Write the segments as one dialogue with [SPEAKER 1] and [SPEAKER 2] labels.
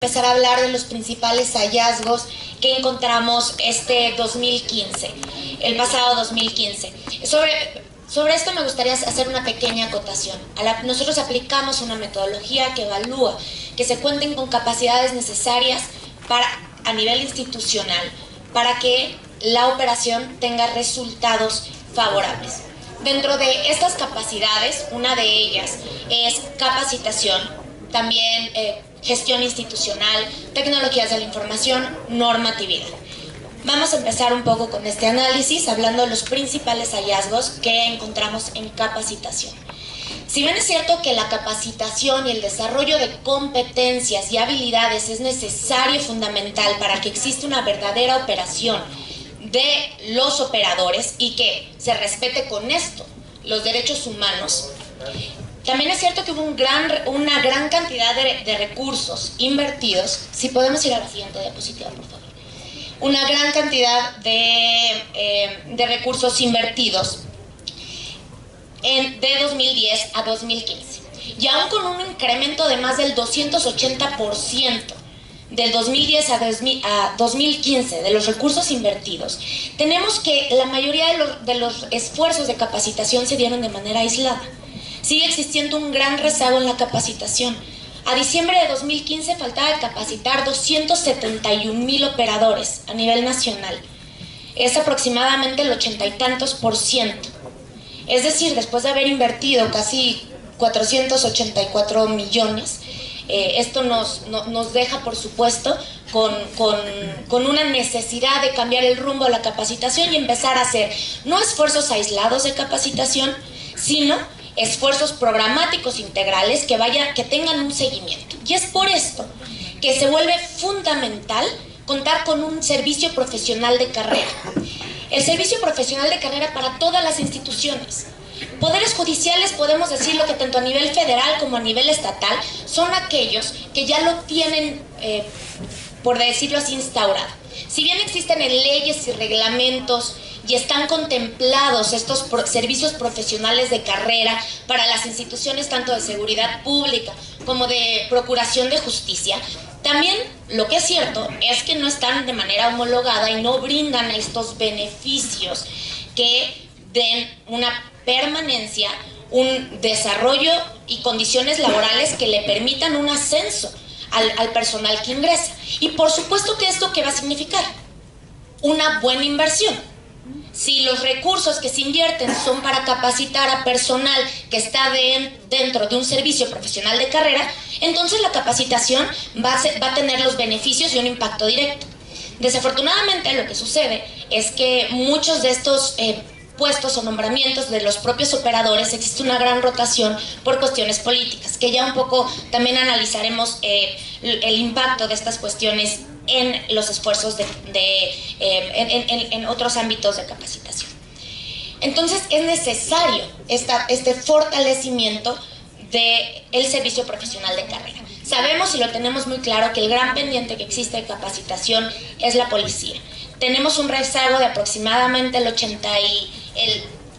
[SPEAKER 1] empezar a hablar de los principales hallazgos que encontramos este 2015, el pasado 2015. Sobre esto me gustaría hacer una pequeña acotación. Nosotros aplicamos una metodología que evalúa que se cuenten con capacidades necesarias a nivel institucional para que la operación tenga resultados favorables. Dentro de estas capacidades, una de ellas es capacitación, también gestión institucional, tecnologías de la información, normatividad. Vamos a empezar un poco con este análisis hablando de los principales hallazgos que encontramos en capacitación. Si bien es cierto que la capacitación y el desarrollo de competencias y habilidades es necesario y fundamental para que exista una verdadera operación de los operadores y que se respete con esto los derechos humanos, también es cierto que hubo una gran cantidad de recursos invertidos. Si podemos ir a la siguiente diapositiva, por favor. Una gran cantidad de recursos invertidos de 2010 a 2015. Y aún con un incremento de más del 280% del 2010 a 2015 de los recursos invertidos, tenemos que la mayoría de los esfuerzos de capacitación se dieron de manera aislada. Sigue existiendo un gran rezago en la capacitación. A diciembre de 2015 faltaba capacitar 271,000 operadores a nivel nacional. Es aproximadamente el 80 y tantos %. Es decir, después de haber invertido casi 484 millones, esto nos deja, por supuesto, con una necesidad de cambiar el rumbo de la capacitación y empezar a hacer no esfuerzos aislados de capacitación, sino esfuerzos programáticos integrales que tengan un seguimiento. Y es por esto que se vuelve fundamental contar con un servicio profesional de carrera. El servicio profesional de carrera para todas las instituciones. Poderes judiciales, podemos decirlo que tanto a nivel federal como a nivel estatal, son aquellos que ya lo tienen, por decirlo así, instaurado. Si bien existen en leyes y reglamentos y están contemplados estos servicios profesionales de carrera para las instituciones tanto de seguridad pública como de procuración de justicia, también lo que es cierto es que no están de manera homologada y no brindan estos beneficios que den una permanencia, un desarrollo y condiciones laborales que le permitan un ascenso al personal que ingresa. Y por supuesto que esto, ¿qué va a significar? Una buena inversión. Si los recursos que se invierten son para capacitar a personal que está dentro de un servicio profesional de carrera, entonces la capacitación va a tener los beneficios y un impacto directo. Desafortunadamente, lo que sucede es que muchos de estos puestos o nombramientos de los propios operadores existe una gran rotación por cuestiones políticas, que ya un poco también analizaremos el impacto de estas cuestiones en los esfuerzos en otros ámbitos de capacitación. Entonces es necesario este fortalecimiento del servicio profesional de carrera. Sabemos y lo tenemos muy claro que el gran pendiente que existe de capacitación es la policía. Tenemos un rezago de aproximadamente el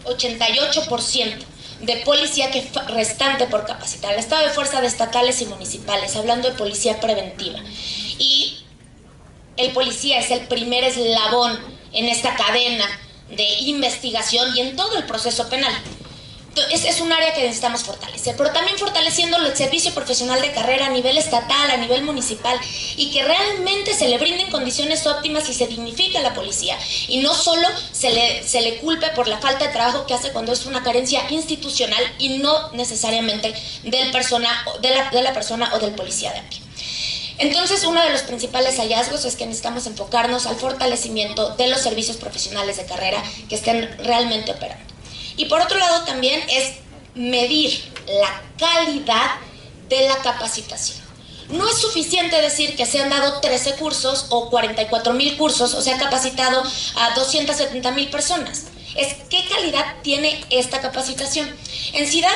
[SPEAKER 1] 88% de policía restante por capacitar. El estado de fuerza de estatales y municipales, hablando de policía preventiva. Y el policía es el primer eslabón en esta cadena de investigación y en todo el proceso penal. Es un área que necesitamos fortalecer, pero también fortaleciendo el servicio profesional de carrera a nivel estatal, a nivel municipal, y que realmente se le brinden condiciones óptimas y se dignifique a la policía, y no solo se le culpe por la falta de trabajo que hace cuando es una carencia institucional y no necesariamente de la persona o del policía de a pie. Entonces, uno de los principales hallazgos es que necesitamos enfocarnos al fortalecimiento de los servicios profesionales de carrera que estén realmente operando. Y por otro lado también es medir la calidad de la capacitación. No es suficiente decir que se han dado 13 cursos o 44,000 cursos o se ha capacitado a 270,000 personas. Es qué calidad tiene esta capacitación. En CIDAD,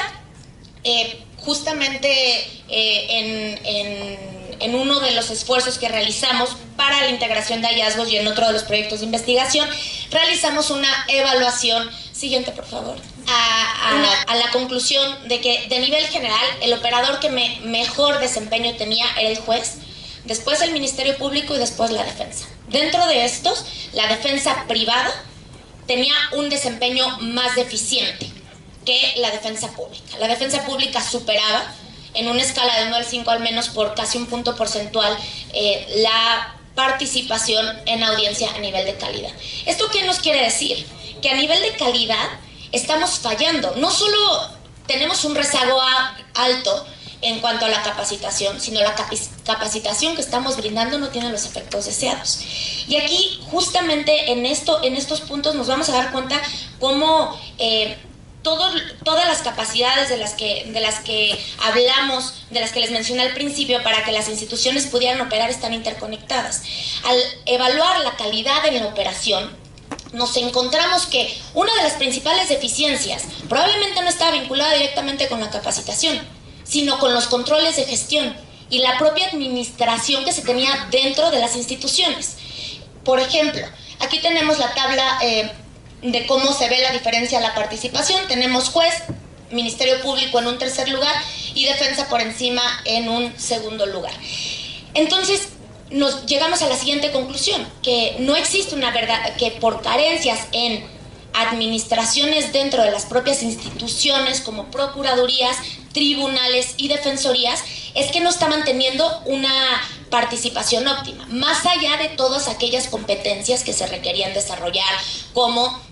[SPEAKER 1] justamente en uno de los esfuerzos que realizamos para la integración de hallazgos y en otro de los proyectos de investigación, realizamos una evaluación, siguiente por favor, a la conclusión de que de nivel general el operador que mejor desempeño tenía era el juez, después el Ministerio Público y después la defensa. Dentro de estos, la defensa privada tenía un desempeño más deficiente que la defensa pública. La defensa pública superaba en una escala de 1 al 5 al menos por casi un punto porcentual la participación en audiencia a nivel de calidad. ¿Esto qué nos quiere decir? Que a nivel de calidad estamos fallando. No solo tenemos un rezago alto en cuanto a la capacitación, sino la capacitación que estamos brindando no tiene los efectos deseados. Y aquí, justamente en estos puntos, nos vamos a dar cuenta cómo todas las capacidades de las que hablamos, de las que les mencioné al principio, para que las instituciones pudieran operar, están interconectadas. Al evaluar la calidad en la operación, nos encontramos que una de las principales deficiencias probablemente no estaba vinculada directamente con la capacitación, sino con los controles de gestión y la propia administración que se tenía dentro de las instituciones. Por ejemplo, aquí tenemos la tabla de cómo se ve la diferencia en la participación. Tenemos juez, Ministerio Público en un tercer lugar y defensa por encima en un segundo lugar. Entonces, nos llegamos a la siguiente conclusión, que no existe una verdad, que por carencias en administraciones dentro de las propias instituciones como procuradurías, tribunales y defensorías, es que no está manteniendo una participación óptima, más allá de todas aquellas competencias que se requerían desarrollar, como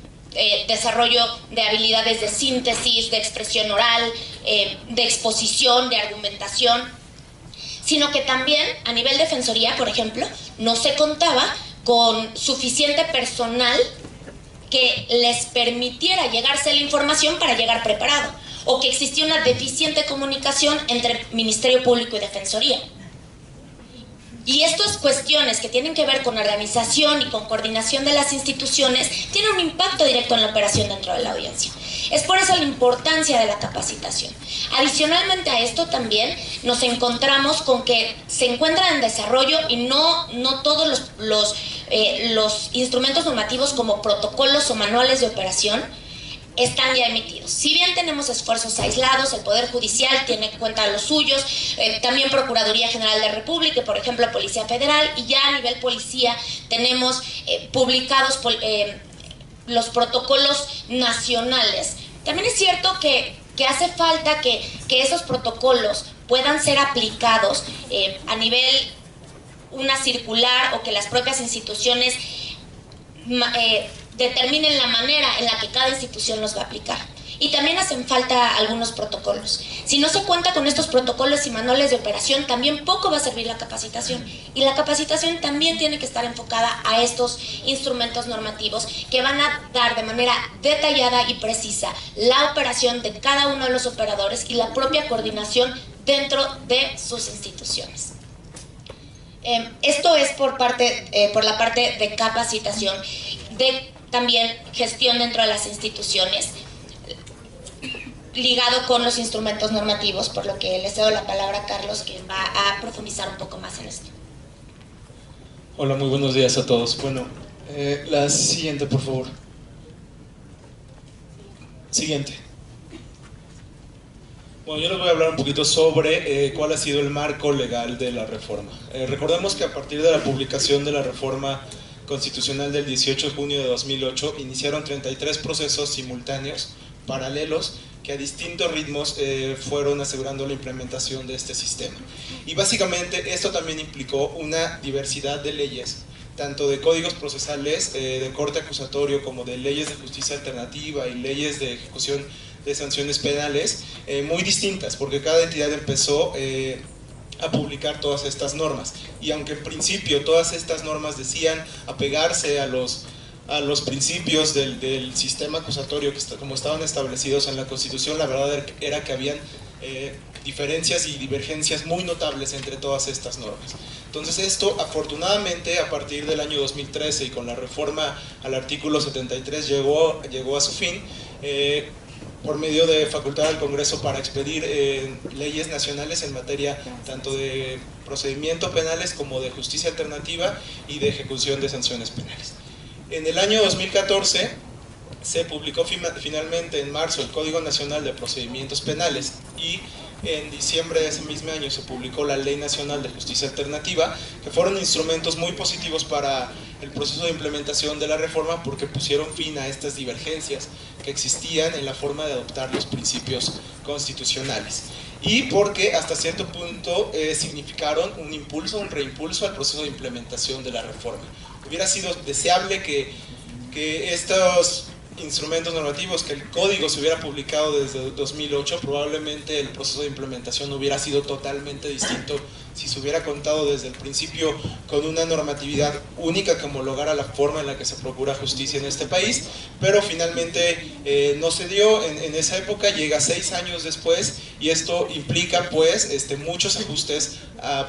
[SPEAKER 1] desarrollo de habilidades de síntesis, de expresión oral, de exposición, de argumentación, sino que también a nivel defensoría, por ejemplo, no se contaba con suficiente personal que les permitiera llegarse la información para llegar preparado, o que existía una deficiente comunicación entre Ministerio Público y Defensoría. Y estas cuestiones que tienen que ver con organización y con coordinación de las instituciones tienen un impacto directo en la operación dentro de la audiencia. Es por eso la importancia de la capacitación. Adicionalmente a esto también nos encontramos con que se encuentran en desarrollo y no todos los instrumentos normativos como protocolos o manuales de operación están ya emitidos. Si bien tenemos esfuerzos aislados, el Poder Judicial tiene en cuenta los suyos, también Procuraduría General de la República, por ejemplo, Policía Federal, y ya a nivel policía tenemos publicados los protocolos nacionales. También es cierto que hace falta que esos protocolos puedan ser aplicados a nivel una circular, o que las propias instituciones determinen la manera en la que cada institución los va a aplicar. Y también hacen falta algunos protocolos. Si no se cuenta con estos protocolos y manuales de operación, también poco va a servir la capacitación. Y la capacitación también tiene que estar enfocada a estos instrumentos normativos que van a dar de manera detallada y precisa la operación de cada uno de los operadores y la propia coordinación dentro de sus instituciones. Esto es por la parte de capacitación, de también gestión dentro de las instituciones, ligado con los instrumentos normativos, por lo que le cedo la palabra a Carlos, que va a profundizar un poco más en esto.
[SPEAKER 2] Hola, muy buenos días a todos. Bueno, la siguiente, por favor. Siguiente. Bueno, yo les voy a hablar un poquito sobre cuál ha sido el marco legal de la reforma. Recordemos que a partir de la publicación de la reforma constitucional del 18 de junio de 2008, iniciaron 33 procesos simultáneos, paralelos, que a distintos ritmos fueron asegurando la implementación de este sistema. Y básicamente esto también implicó una diversidad de leyes, tanto de códigos procesales de corte acusatorio como de leyes de justicia alternativa y leyes de ejecución de sanciones penales, muy distintas, porque cada entidad empezó a publicar todas estas normas. Y aunque en principio todas estas normas decían apegarse a los principios del sistema acusatorio como estaban establecidos en la Constitución, la verdad era que habían diferencias y divergencias muy notables entre todas estas normas. Entonces esto, afortunadamente, a partir del año 2013 y con la reforma al artículo 73 llegó a su fin, por medio de facultad del Congreso para expedir leyes nacionales en materia tanto de procedimientos penales como de justicia alternativa y de ejecución de sanciones penales. En el año 2014 se publicó finalmente en marzo el Código Nacional de Procedimientos Penales y en diciembre de ese mismo año se publicó la Ley Nacional de Justicia Alternativa, que fueron instrumentos muy positivos para el proceso de implementación de la reforma porque pusieron fin a estas divergencias que existían en la forma de adoptar los principios constitucionales y porque hasta cierto punto significaron un impulso, un reimpulso al proceso de implementación de la reforma. Hubiera sido deseable que estos instrumentos normativos, que el código se hubiera publicado desde 2008, probablemente el proceso de implementación hubiera sido totalmente distinto si se hubiera contado desde el principio con una normatividad única que homologara la forma en la que se procura justicia en este país, pero finalmente no se dio en esa época, llega 6 años después y esto implica pues muchos ajustes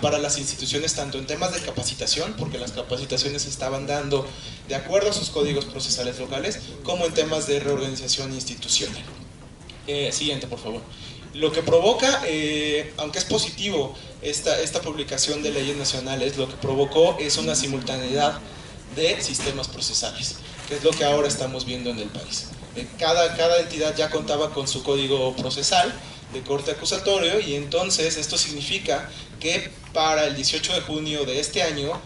[SPEAKER 2] para las instituciones, tanto en temas de capacitación, porque las capacitaciones se estaban dando de acuerdo a sus códigos procesales locales, como en temas de reorganización institucional. Siguiente, por favor. Lo que provoca, aunque es positivo esta publicación de leyes nacionales, lo que provocó es una simultaneidad de sistemas procesales, que es lo que ahora estamos viendo en el país. Cada entidad ya contaba con su código procesal de corte acusatorio y entonces esto significa que para el 18 de junio de este año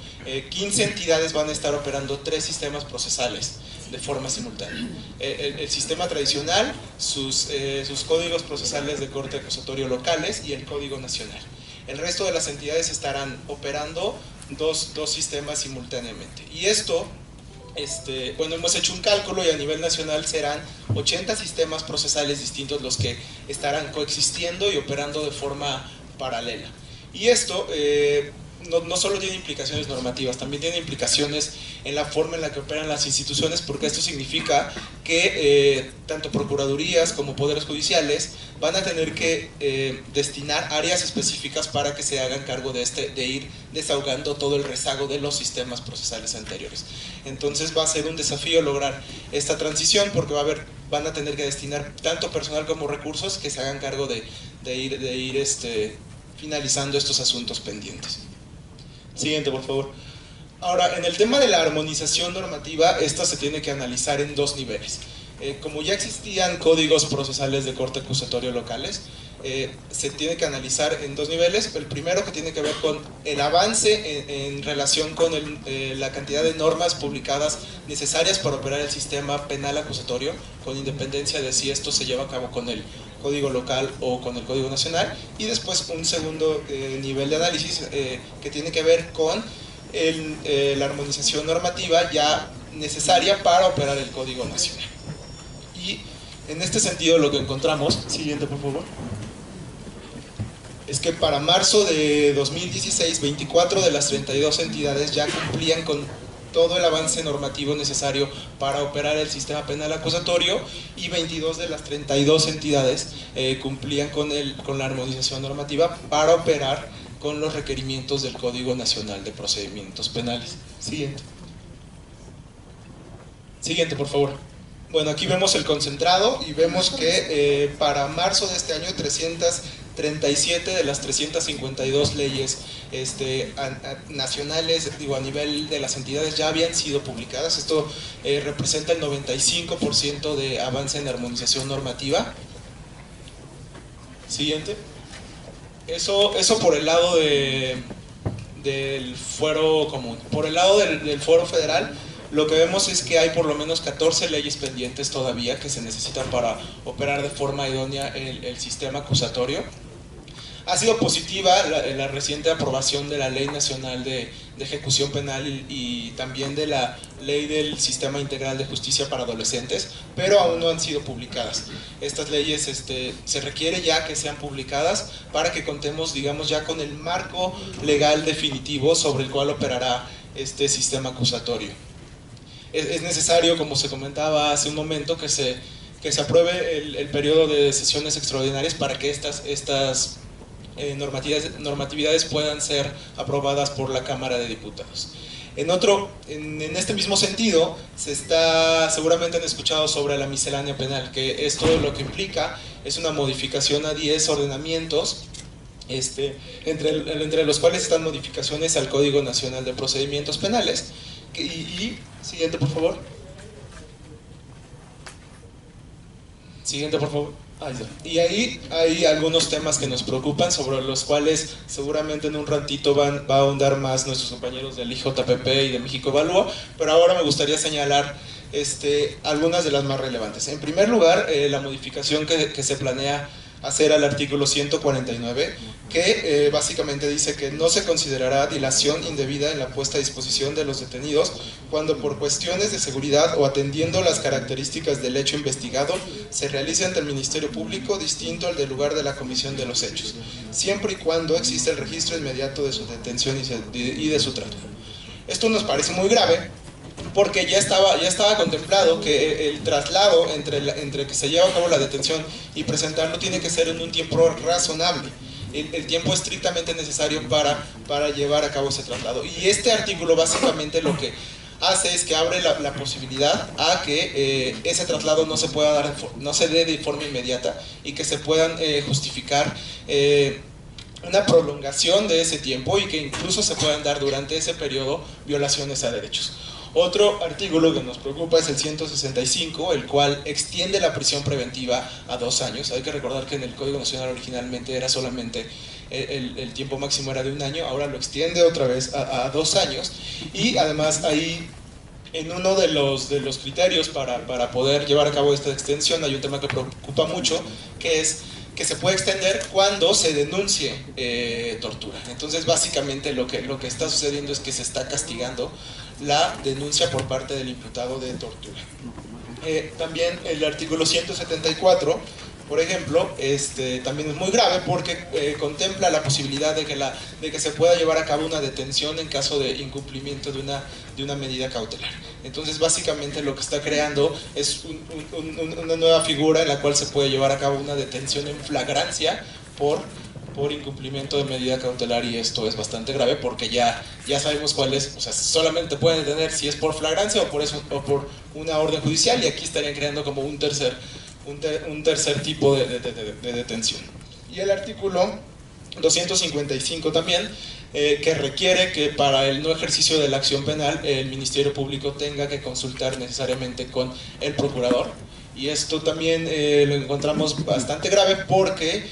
[SPEAKER 2] 15 entidades van a estar operando 3 sistemas procesales de forma simultánea. El sistema tradicional, sus códigos procesales de corte acusatorio locales y el código nacional. El resto de las entidades estarán operando dos sistemas simultáneamente. Y esto, bueno, hemos hecho un cálculo y a nivel nacional serán 80 sistemas procesales distintos los que estarán coexistiendo y operando de forma paralela. Y esto no solo tiene implicaciones normativas, también tiene implicaciones en la forma en la que operan las instituciones, porque esto significa que tanto procuradurías como poderes judiciales van a tener que destinar áreas específicas para que se hagan cargo de ir desahogando todo el rezago de los sistemas procesales anteriores. Entonces va a ser un desafío lograr esta transición porque van a tener que destinar tanto personal como recursos que se hagan cargo de ir finalizando estos asuntos pendientes. Siguiente, por favor. Ahora, en el tema de la armonización normativa, esta se tiene que analizar en 2 niveles. Como ya existían códigos procesales de corte acusatorio locales, se tiene que analizar en 2 niveles. El primero, que tiene que ver con el avance en relación con la cantidad de normas publicadas necesarias para operar el sistema penal acusatorio, con independencia de si esto se lleva a cabo con el código local o con el código nacional, y después un segundo nivel de análisis que tiene que ver con la armonización normativa ya necesaria para operar el código nacional. Y en este sentido lo que encontramos, siguiente por favor, es que para marzo de 2016, 24 de las 32 entidades ya cumplían con todo el avance normativo necesario para operar el sistema penal acusatorio y 22 de las 32 entidades cumplían con la armonización normativa para operar con los requerimientos del Código Nacional de Procedimientos Penales. Siguiente. Siguiente, por favor. Bueno, aquí vemos el concentrado y vemos que para marzo de este año 337 de las 352 leyes nacionales, a nivel de las entidades ya habían sido publicadas. Esto representa el 95% de avance en armonización normativa. Siguiente. Eso por el lado del fuero común. Por el lado del fuero federal, lo que vemos es que hay por lo menos 14 leyes pendientes todavía que se necesitan para operar de forma idónea el sistema acusatorio. Ha sido positiva la reciente aprobación de la Ley Nacional de Ejecución Penal y también de la Ley del Sistema Integral de Justicia para Adolescentes, pero aún no han sido publicadas. Estas leyes se requiere ya que sean publicadas para que contemos, digamos, ya con el marco legal definitivo sobre el cual operará este sistema acusatorio. Es necesario, como se comentaba hace un momento, que se apruebe el periodo de sesiones extraordinarias para que estas normatividades puedan ser aprobadas por la Cámara de Diputados. En este mismo sentido, seguramente han escuchado sobre la miscelánea penal, que esto lo que implica es una modificación a 10 ordenamientos, entre los cuales están modificaciones al Código Nacional de Procedimientos Penales. Y siguiente, por favor. Siguiente, por favor. Y ahí hay algunos temas que nos preocupan, sobre los cuales seguramente en un ratito va a ahondar más nuestros compañeros del IJPP y de México Evalúa, pero ahora me gustaría señalar algunas de las más relevantes. En primer lugar, la modificación que se planea hacer al artículo 149, que básicamente dice que no se considerará dilación indebida en la puesta a disposición de los detenidos cuando por cuestiones de seguridad o atendiendo las características del hecho investigado se realice ante el Ministerio Público distinto al del lugar de la comisión de los hechos, siempre y cuando exista el registro inmediato de su detención y de su trato. Esto nos parece muy grave, porque ya estaba contemplado que el traslado entre que se lleva a cabo la detención y presentarlo tiene que ser en un tiempo razonable, el tiempo estrictamente necesario para llevar a cabo ese traslado. Y este artículo básicamente lo que hace es que abre la posibilidad a que ese traslado no se dé de forma inmediata y que se puedan justificar una prolongación de ese tiempo y que incluso se puedan dar durante ese periodo violaciones a derechos. Otro artículo que nos preocupa es el 165, el cual extiende la prisión preventiva a 2 años. Hay que recordar que en el Código Nacional originalmente era solamente el tiempo máximo era de 1 año, ahora lo extiende otra vez a 2 años, y además ahí en uno de los criterios para poder llevar a cabo esta extensión hay un tema que preocupa mucho, que es que se puede extender cuando se denuncie tortura. Entonces básicamente lo que está sucediendo es que se está castigando la denuncia por parte del imputado de tortura. También el artículo 174, por ejemplo, también es muy grave porque contempla la posibilidad de que se pueda llevar a cabo una detención en caso de incumplimiento de una medida cautelar. Entonces básicamente lo que está creando es una nueva figura en la cual se puede llevar a cabo una detención en flagrancia por incumplimiento de medida cautelar, y esto es bastante grave porque ya sabemos cuál es. O sea, solamente pueden detener si es por flagrancia o por una orden judicial, y aquí estarían creando como un tercer tipo de detención. Y el artículo 255 también, que requiere que para el no ejercicio de la acción penal el Ministerio Público tenga que consultar necesariamente con el procurador, y esto también lo encontramos bastante grave porque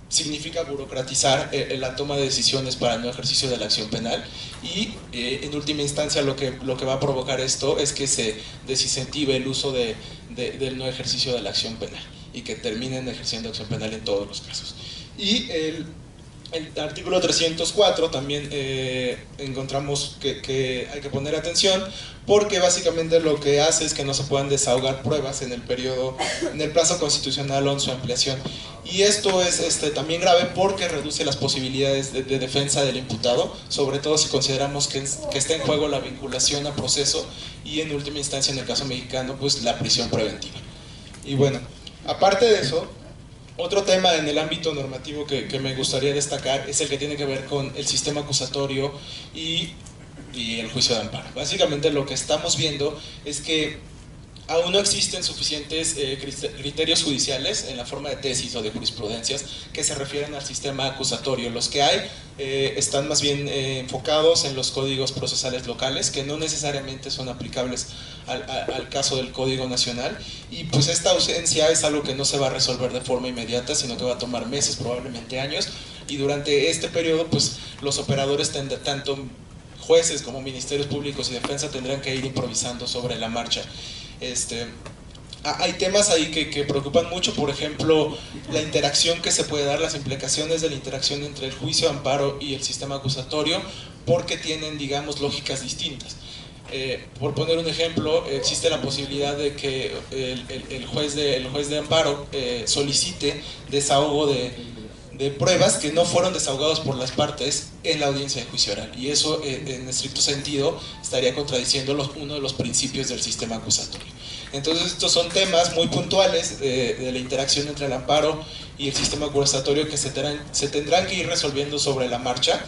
[SPEAKER 2] significa burocratizar la toma de decisiones para el no ejercicio de la acción penal, y en última instancia lo que va a provocar esto es que se desincentive el uso del no ejercicio de la acción penal y que terminen ejerciendo acción penal en todos los casos. Y el artículo 304 también encontramos que hay que poner atención, porque básicamente lo que hace es que no se puedan desahogar pruebas en el plazo constitucional o en su ampliación. Y esto es también grave porque reduce las posibilidades de defensa del imputado, sobre todo si consideramos que está en juego la vinculación a proceso y en última instancia, en el caso mexicano, pues la prisión preventiva. Y bueno, aparte de eso, otro tema en el ámbito normativo que me gustaría destacar es el que tiene que ver con el sistema acusatorio y el juicio de amparo. Básicamente lo que estamos viendo es que aún no existen suficientes criterios judiciales en la forma de tesis o de jurisprudencias que se refieren al sistema acusatorio. Los que hay están más bien enfocados en los códigos procesales locales, que no necesariamente son aplicables al caso del Código Nacional, y pues esta ausencia es algo que no se va a resolver de forma inmediata, sino que va a tomar meses, probablemente años, y durante este periodo pues los operadores, tanto jueces como ministerios públicos y defensa, tendrán que ir improvisando sobre la marcha. Hay temas ahí que preocupan mucho, por ejemplo, la interacción que se puede dar, las implicaciones de la interacción entre el juicio de amparo y el sistema acusatorio, porque tienen, digamos, lógicas distintas. Por poner un ejemplo, existe la posibilidad de que el juez de amparo solicite desahogo de pruebas que no fueron desahogados por las partes en la audiencia de juicio oral, y eso en estricto sentido estaría contradiciendo uno de los principios del sistema acusatorio. Entonces estos son temas muy puntuales de la interacción entre el amparo y el sistema acusatorio que se tendrán que ir resolviendo sobre la marcha,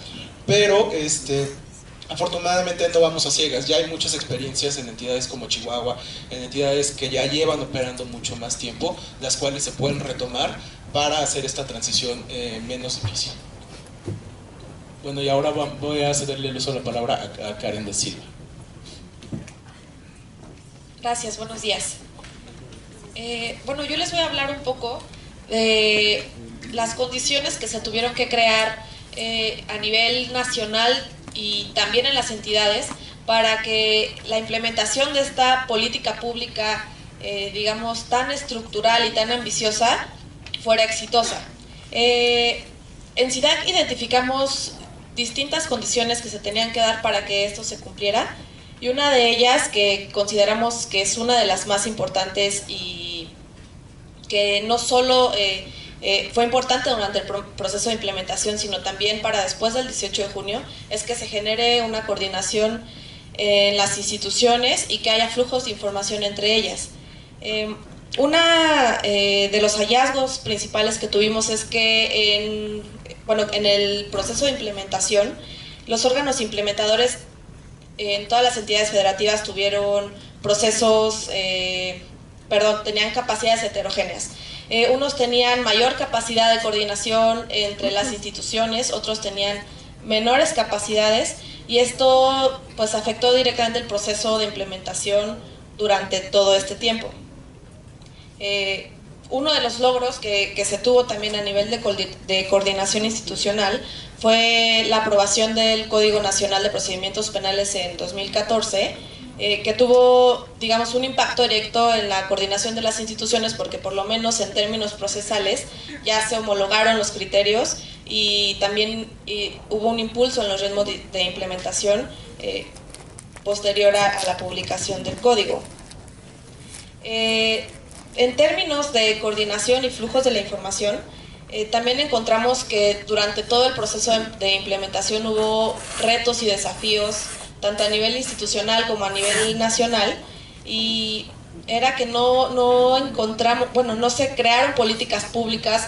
[SPEAKER 2] pero afortunadamente no vamos a ciegas. Ya hay muchas experiencias en entidades como Chihuahua, en entidades que ya llevan operando mucho más tiempo, las cuales se pueden retomar para hacer esta transición menos difícil. Bueno, y ahora voy a cederle el uso de la palabra a Karen de Silva.
[SPEAKER 1] Gracias, buenos días.
[SPEAKER 3] Bueno, yo les voy a hablar un poco de las condiciones que se tuvieron que crear a nivel nacional y también en las entidades para que la implementación de esta política pública, digamos, tan estructural y tan ambiciosa, fuera exitosa. En SIDAC identificamos distintas condiciones que se tenían que dar para que esto se cumpliera, y una de ellas, que consideramos que es una de las más importantes y que no solo fue importante durante el proceso de implementación, sino también para después del 18 de junio, es que se genere una coordinación en las instituciones y que haya flujos de información entre ellas. Una de los hallazgos principales que tuvimos es que en el proceso de implementación, los órganos implementadores en todas las entidades federativas tuvieron tenían capacidades heterogéneas. Unos tenían mayor capacidad de coordinación entre las instituciones, otros tenían menores capacidades, y esto pues afectó directamente el proceso de implementación durante todo este tiempo. Uno de los logros que se tuvo también a nivel de coordinación institucional fue la aprobación del Código Nacional de Procedimientos Penales en 2014, que tuvo, digamos, un impacto directo en la coordinación de las instituciones, porque por lo menos en términos procesales ya se homologaron los criterios y también hubo un impulso en los ritmos de implementación posterior a la publicación del código. En términos de coordinación y flujos de la información, también encontramos que durante todo el proceso de implementación hubo retos y desafíos, tanto a nivel institucional como a nivel nacional, y era que no se crearon políticas públicas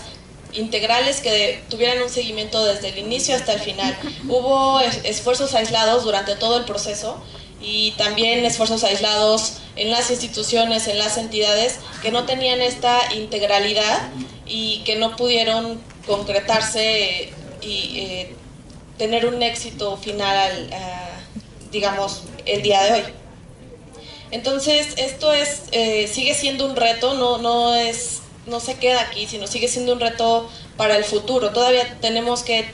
[SPEAKER 3] integrales que tuvieran un seguimiento desde el inicio hasta el final. Hubo esfuerzos aislados durante todo el proceso, y también esfuerzos aislados en las instituciones, en las entidades, que no tenían esta integralidad y que no pudieron concretarse y tener un éxito final, digamos, el día de hoy. Entonces, esto sigue siendo un reto, no se queda aquí, sino sigue siendo un reto para el futuro. Todavía tenemos que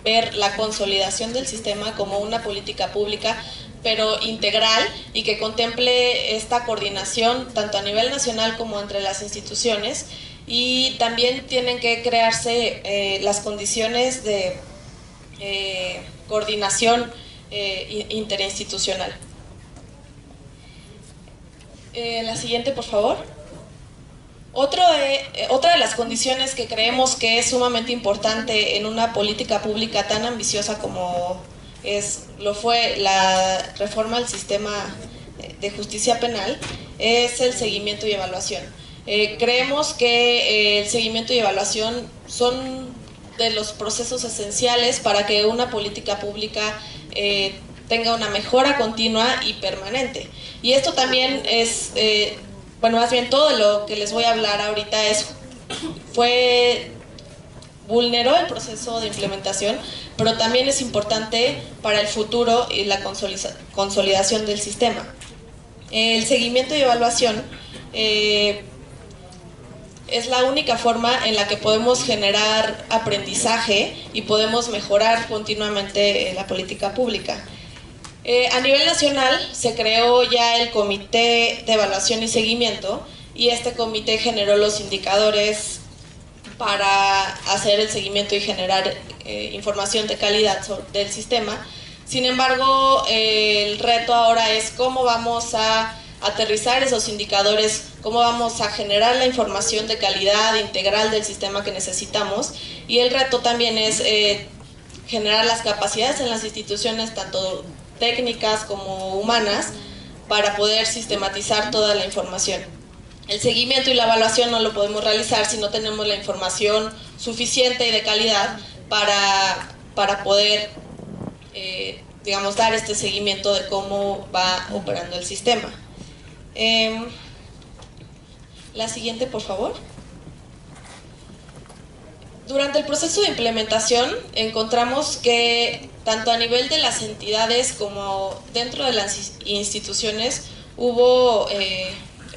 [SPEAKER 3] ver la consolidación del sistema como una política pública, pero integral, y que contemple esta coordinación tanto a nivel nacional como entre las instituciones, y también tienen que crearse las condiciones de coordinación interinstitucional. La siguiente, por favor. Otra de las condiciones que creemos que es sumamente importante en una política pública tan ambiciosa como lo fue la reforma al sistema de justicia penal es el seguimiento y evaluación. Creemos que el seguimiento y evaluación son de los procesos esenciales para que una política pública tenga una mejora continua y permanente. Y esto también más bien todo lo que les voy a hablar ahorita vulneró el proceso de implementación, pero también es importante para el futuro y la consolidación del sistema. El seguimiento y evaluación es la única forma en la que podemos generar aprendizaje y podemos mejorar continuamente la política pública. A nivel nacional se creó ya el Comité de Evaluación y Seguimiento, y este comité generó los indicadores para hacer el seguimiento y generar información de calidad del sistema. Sin embargo, el reto ahora es cómo vamos a aterrizar esos indicadores, cómo vamos a generar la información de calidad integral del sistema que necesitamos, y el reto también es generar las capacidades en las instituciones, tanto técnicas como humanas, para poder sistematizar toda la información. El seguimiento y la evaluación no lo podemos realizar si no tenemos la información suficiente y de calidad para poder, digamos, dar este seguimiento de cómo va operando el sistema. La siguiente, por favor. Durante el proceso de implementación encontramos que tanto a nivel de las entidades como dentro de las instituciones hubo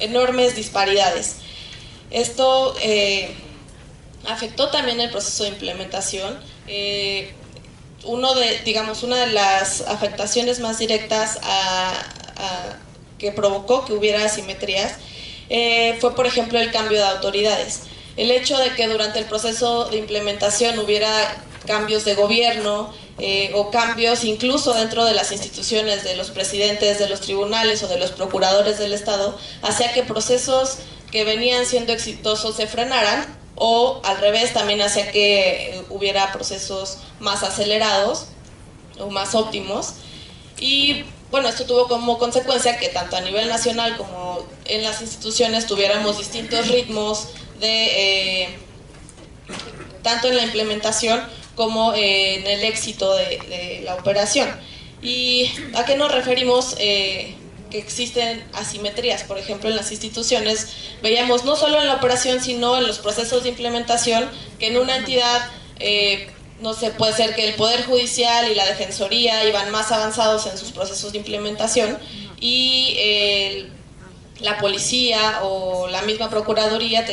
[SPEAKER 3] enormes disparidades. Esto afectó también el proceso de implementación. Una de las afectaciones más directas que provocó que hubiera asimetrías fue, por ejemplo, el cambio de autoridades. El hecho de que durante el proceso de implementación hubiera cambios de gobierno o cambios incluso dentro de las instituciones, de los presidentes de los tribunales o de los procuradores del Estado, hacía que procesos que venían siendo exitosos se frenaran, o al revés, también hacía que hubiera procesos más acelerados o más óptimos. Y bueno, esto tuvo como consecuencia que tanto a nivel nacional como en las instituciones tuviéramos distintos ritmos tanto en la implementación como en el éxito de la operación. ¿Y a qué nos referimos que existen asimetrías? Por ejemplo, en las instituciones veíamos no solo en la operación, sino en los procesos de implementación, que en una entidad, no sé, puede ser que el Poder Judicial y la Defensoría iban más avanzados en sus procesos de implementación y la policía o la misma procuraduría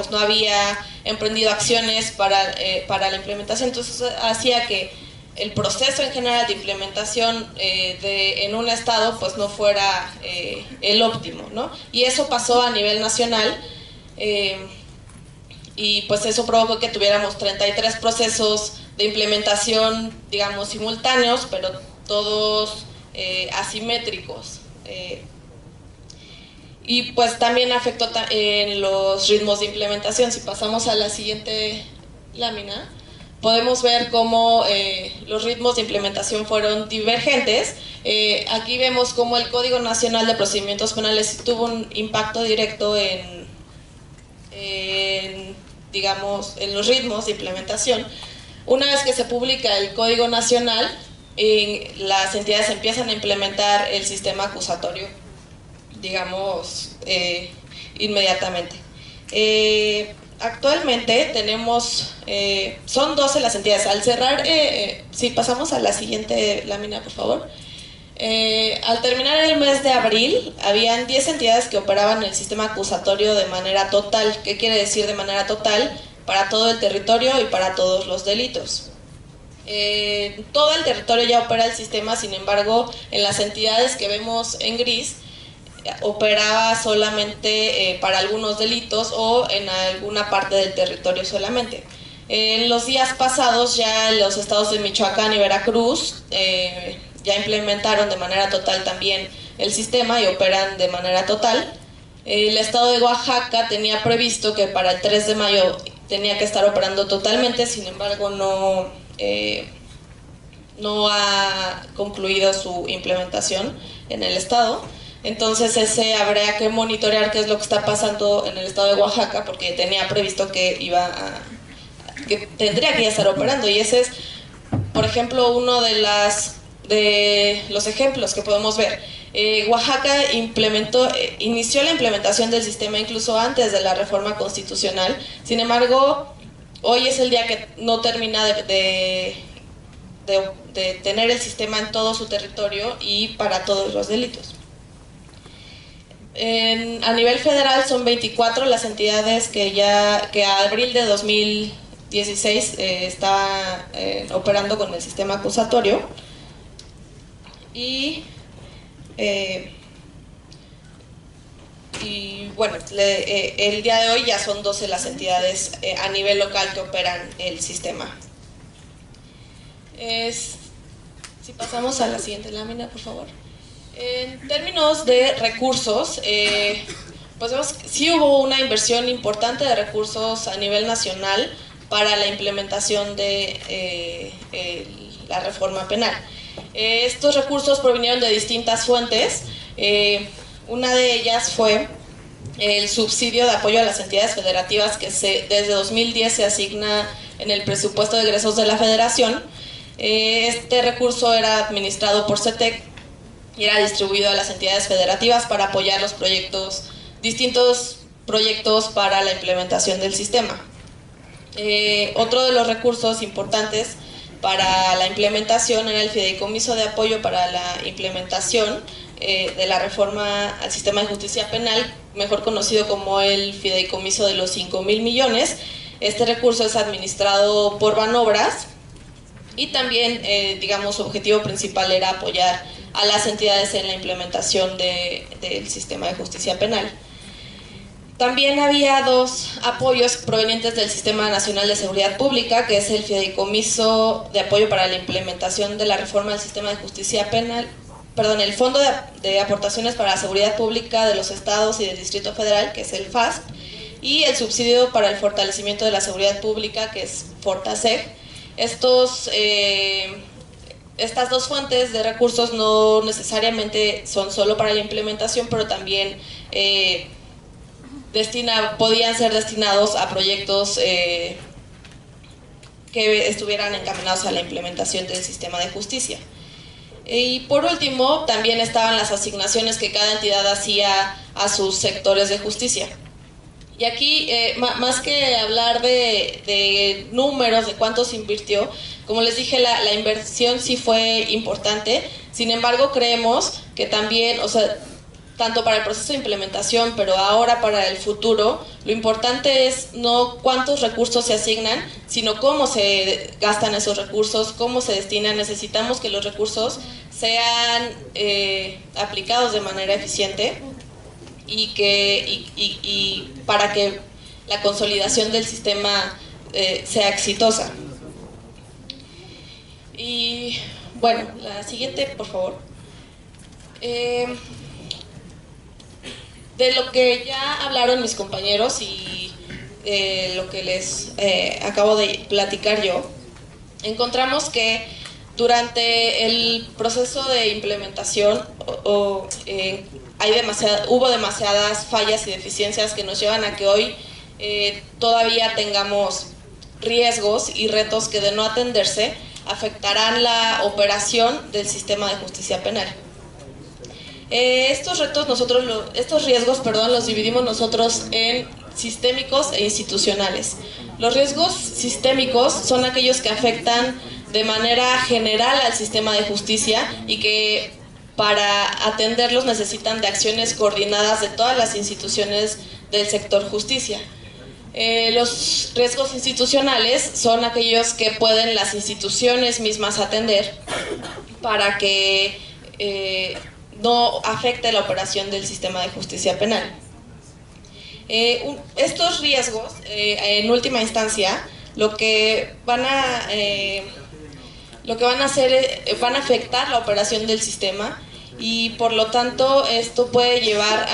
[SPEAKER 3] no había emprendido acciones para la implementación. Entonces hacía que el proceso en general de implementación en un estado pues no fuera el óptimo, ¿no? Y eso pasó a nivel nacional y pues eso provocó que tuviéramos 33 procesos de implementación, digamos, simultáneos, pero todos asimétricos. Y pues también afectó en los ritmos de implementación. Si pasamos a la siguiente lámina, podemos ver cómo los ritmos de implementación fueron divergentes. Aquí vemos cómo el Código Nacional de Procedimientos Penales tuvo un impacto directo en los ritmos de implementación. Una vez que se publica el Código Nacional, las entidades empiezan a implementar el sistema acusatorio, digamos, inmediatamente. Actualmente tenemos, son 12 las entidades. Al cerrar, si pasamos a la siguiente lámina, por favor. Al terminar el mes de abril, habían 10 entidades que operaban el sistema acusatorio de manera total. ¿Qué quiere decir de manera total? Para todo el territorio y para todos los delitos. Todo el territorio ya opera el sistema, sin embargo, en las entidades que vemos en gris, operaba solamente para algunos delitos o en alguna parte del territorio solamente. En los días pasados ya los estados de Michoacán y Veracruz ya implementaron de manera total también el sistema y operan de manera total. El estado de Oaxaca tenía previsto que para el 3 de mayo tenía que estar operando totalmente, sin embargo no ha concluido su implementación en el estado. Entonces habría que monitorear qué es lo que está pasando en el estado de Oaxaca, porque tenía previsto que tendría que ya estar operando, y ese es, por ejemplo, uno de los ejemplos que podemos ver. Oaxaca inició la implementación del sistema incluso antes de la reforma constitucional. Sin embargo, hoy es el día que no termina de tener el sistema en todo su territorio y para todos los delitos. A nivel federal son 24 las entidades que a abril de 2016 está operando con el sistema acusatorio, y bueno, el día de hoy ya son 12 las entidades a nivel local que operan el sistema. Si pasamos a la siguiente lámina, por favor. En términos de recursos, pues vemos que sí hubo una inversión importante de recursos a nivel nacional para la implementación de la reforma penal. Estos recursos provinieron de distintas fuentes. Una de ellas fue el subsidio de apoyo a las entidades federativas que desde 2010 se asigna en el presupuesto de egresos de la Federación. Este recurso era administrado por CETEC y era distribuido a las entidades federativas para apoyar distintos proyectos para la implementación del sistema. Otro de los recursos importantes para la implementación era el fideicomiso de apoyo para la implementación, de la reforma al sistema de justicia penal, mejor conocido como el fideicomiso de los 5,000 millones. Este recurso es administrado por Banobras y también, digamos, su objetivo principal era apoyar a las entidades en la implementación del sistema de justicia penal. También había dos apoyos provenientes del Sistema Nacional de Seguridad Pública, que es el Fideicomiso de Apoyo para la Implementación de la Reforma del Sistema de Justicia Penal, el Fondo de Aportaciones para la Seguridad Pública de los Estados y del Distrito Federal, que es el FASP, y el Subsidio para el Fortalecimiento de la Seguridad Pública, que es FORTASEG. Estas dos fuentes de recursos no necesariamente son solo para la implementación, pero también podían ser destinados a proyectos que estuvieran encaminados a la implementación del sistema de justicia. Y por último, también estaban las asignaciones que cada entidad hacía a sus sectores de justicia. Y aquí, más que hablar de números, de cuánto se invirtió, como les dije, la inversión sí fue importante. Sin embargo, creemos que también, tanto para el proceso de implementación, pero ahora para el futuro, lo importante es no cuántos recursos se asignan, sino cómo se gastan esos recursos, cómo se destinan. Necesitamos que los recursos sean aplicados de manera eficiente y para que la consolidación del sistema sea exitosa. Y bueno, la siguiente, por favor. De lo que ya hablaron mis compañeros y lo que les acabo de platicar yo, encontramos que durante el proceso de implementación hubo demasiadas fallas y deficiencias que nos llevan a que hoy todavía tengamos riesgos y retos que, de no atenderse, afectarán la operación del sistema de justicia penal. Estos riesgos, los dividimos nosotros en sistémicos e institucionales. Los riesgos sistémicos son aquellos que afectan de manera general al sistema de justicia y que para atenderlos necesitan de acciones coordinadas de todas las instituciones del sector justicia. Los riesgos institucionales son aquellos que pueden las instituciones mismas atender para que no afecte la operación del sistema de justicia penal. Estos riesgos, en última instancia, lo que van a hacer, van a afectar la operación del sistema, y por lo tanto esto puede llevar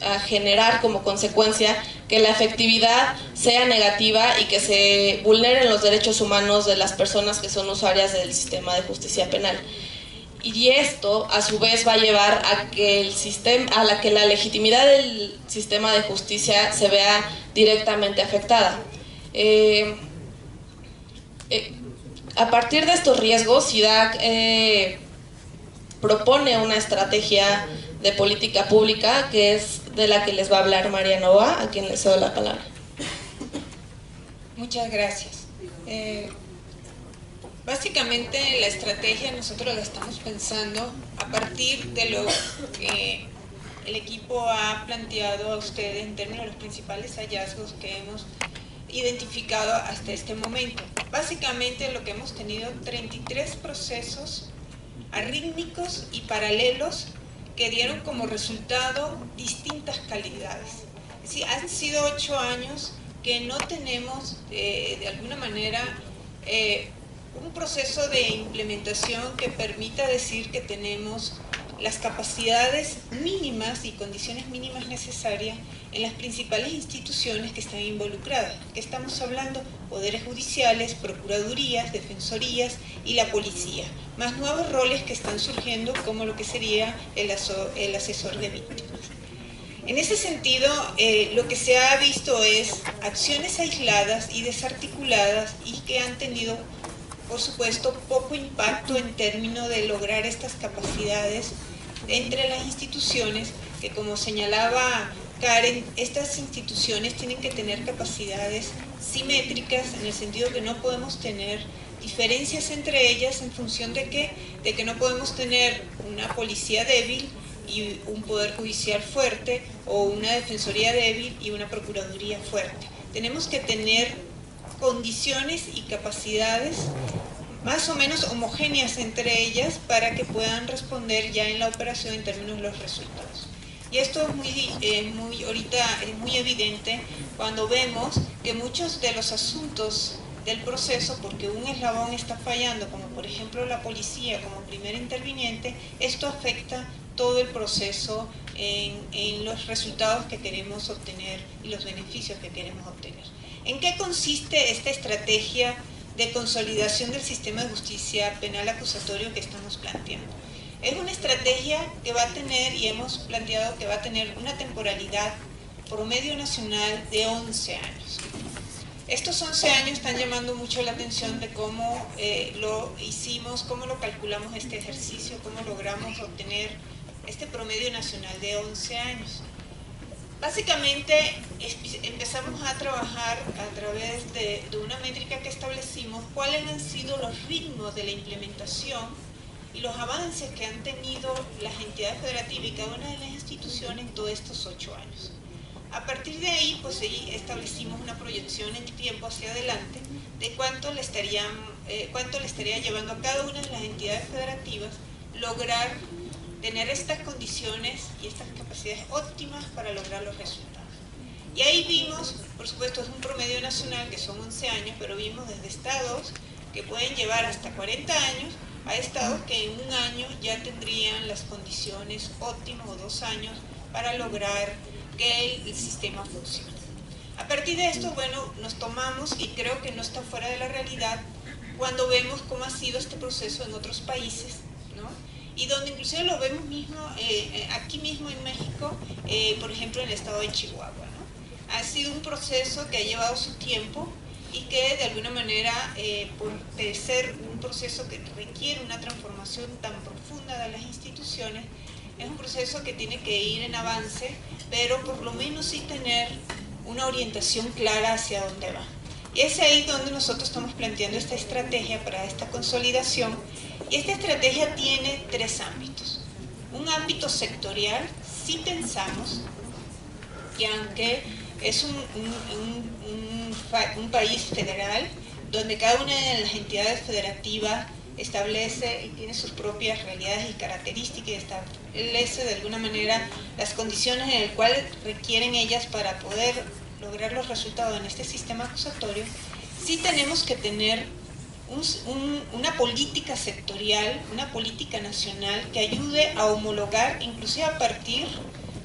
[SPEAKER 3] a generar como consecuencia que la efectividad sea negativa y que se vulneren los derechos humanos de las personas que son usuarias del sistema de justicia penal. Y esto, a su vez, va a llevar a que la legitimidad del sistema de justicia se vea directamente afectada. A partir de estos riesgos, SIDAC propone una estrategia de política pública, que es de la que les va a hablar María Nova, a quien le cedo la palabra.
[SPEAKER 4] Muchas gracias. Básicamente la estrategia nosotros la estamos pensando a partir de lo que el equipo ha planteado a ustedes en términos de los principales hallazgos que hemos identificado hasta este momento. Básicamente lo que hemos tenido 33 procesos arrítmicos y paralelos que dieron como resultado distintas calidades. Es decir, han sido 8 años que no tenemos de alguna manera un proceso de implementación que permita decir que tenemos las capacidades mínimas y condiciones mínimas necesarias en las principales instituciones que están involucradas. Que estamos hablando poderes judiciales, procuradurías, defensorías y la policía, más nuevos roles que están surgiendo como lo que sería el asesor de víctimas. En ese sentido, lo que se ha visto es acciones aisladas y desarticuladas y que han tenido, por supuesto, poco impacto en términos de lograr estas capacidades entre las instituciones, que como señalaba Karen, estas instituciones tienen que tener capacidades simétricas, en el sentido que no podemos tener diferencias entre ellas en función de que de que no podemos tener una policía débil y un poder judicial fuerte, o una defensoría débil y una procuraduría fuerte. Tenemos que tener condiciones y capacidades más o menos homogéneas entre ellas para que puedan responder ya en la operación en términos de los resultados. Y esto es ahorita es muy evidente cuando vemos que muchos de los asuntos del proceso, porque un eslabón está fallando, como por ejemplo la policía como primer interviniente, esto afecta todo el proceso en los resultados que queremos obtener y los beneficios que queremos obtener. ¿En qué consiste esta estrategia de consolidación del sistema de justicia penal acusatorio que estamos planteando? Es una estrategia que va a tener, y hemos planteado que va a tener una temporalidad promedio nacional de 11 años. Estos 11 años están llamando mucho la atención de cómo lo hicimos, cómo lo calculamos este ejercicio, cómo logramos obtener este promedio nacional de 11 años. Básicamente empezamos a trabajar a través de una métrica que establecimos cuáles han sido los ritmos de la implementación y los avances que han tenido las entidades federativas y cada una de las instituciones en todos estos 8 años. A partir de ahí, pues ahí establecimos una proyección en tiempo hacia adelante de cuánto le estaría llevando a cada una de las entidades federativas lograr tener estas condiciones y estas capacidades óptimas para lograr los resultados. Y ahí vimos, por supuesto es un promedio nacional que son 11 años, pero vimos desde estados que pueden llevar hasta 40 años a estados que en un año ya tendrían las condiciones óptimas, o 2 años, para lograr que el sistema funcione. A partir de esto, bueno, nos tomamos, y creo que no está fuera de la realidad, cuando vemos cómo ha sido este proceso en otros países, ¿no? Y donde inclusive lo vemos mismo, aquí mismo en México, por ejemplo en el estado de Chihuahua, ¿no? Ha sido un proceso que ha llevado su tiempo y que de alguna manera, por ser un proceso que requiere una transformación tan profunda de las instituciones, es un proceso que tiene que ir en avance, pero por lo menos sí tener una orientación clara hacia dónde va. Y es ahí donde nosotros estamos planteando esta estrategia para esta consolidación. Y esta estrategia tiene 3 ámbitos. Un ámbito sectorial, sí pensamos que aunque es un país federal, donde cada una de las entidades federativas establece y tiene sus propias realidades y características, y establece de alguna manera las condiciones en las cuales requieren ellas para poder lograr los resultados en este sistema acusatorio, sí tenemos que tener una política sectorial, una política nacional que ayude a homologar, inclusive a partir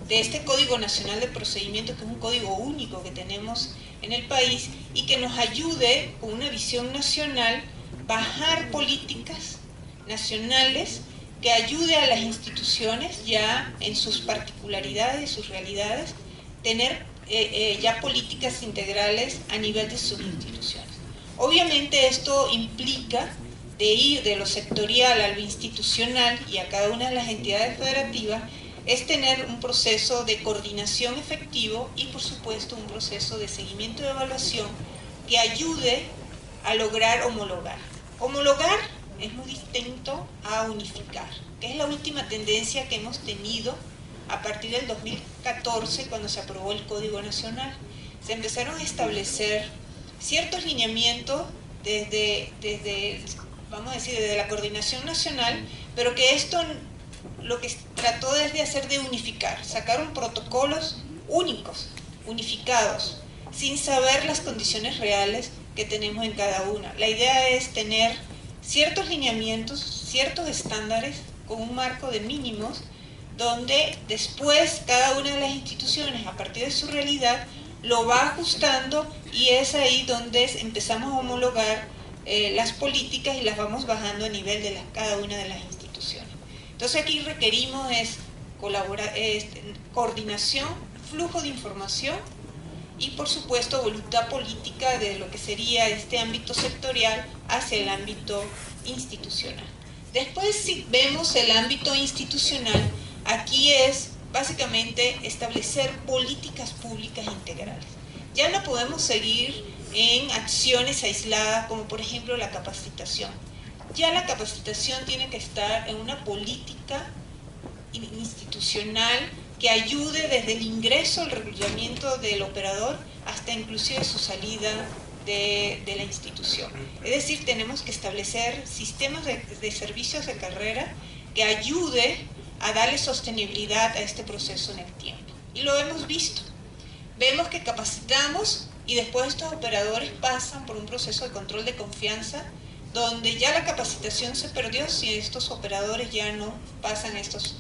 [SPEAKER 4] de este Código Nacional de Procedimiento, que es un código único que tenemos en el país, y que nos ayude con una visión nacional bajar políticas nacionales que ayude a las instituciones ya en sus particularidades, sus realidades, tener ya políticas integrales a nivel de sus instituciones. Obviamente esto implica de ir de lo sectorial a lo institucional y a cada una de las entidades federativas, es tener un proceso de coordinación efectivo y por supuesto un proceso de seguimiento y evaluación que ayude a lograr homologar. Homologar es muy distinto a unificar, que es la última tendencia que hemos tenido a partir del 2014, cuando se aprobó el Código Nacional. Se empezaron a establecer ciertos lineamientos vamos a decir, desde la coordinación nacional, pero que esto lo que trató es de hacer de unificar, sacaron protocolos únicos, unificados, sin saber las condiciones reales que tenemos en cada una. La idea es tener ciertos lineamientos, ciertos estándares con un marco de mínimos, donde después cada una de las instituciones, a partir de su realidad, lo va ajustando, y es ahí donde empezamos a homologar las políticas y las vamos bajando a nivel de cada una de las instituciones. Entonces aquí requerimos coordinación, flujo de información y por supuesto voluntad política de lo que sería este ámbito sectorial hacia el ámbito institucional. Después, si vemos el ámbito institucional, aquí es básicamente establecer políticas públicas integrales. Ya no podemos seguir en acciones aisladas como por ejemplo la capacitación. ya la capacitación tiene que estar en una política institucional que ayude desde el ingreso, el reclutamiento del operador hasta inclusive su salida de la institución. Es decir, tenemos que establecer sistemas de servicios de carrera que ayude a darle sostenibilidad a este proceso en el tiempo. Y lo hemos visto. Vemos que capacitamos y después estos operadores pasan por un proceso de control de confianza donde ya la capacitación se perdió si estos operadores ya no pasan estos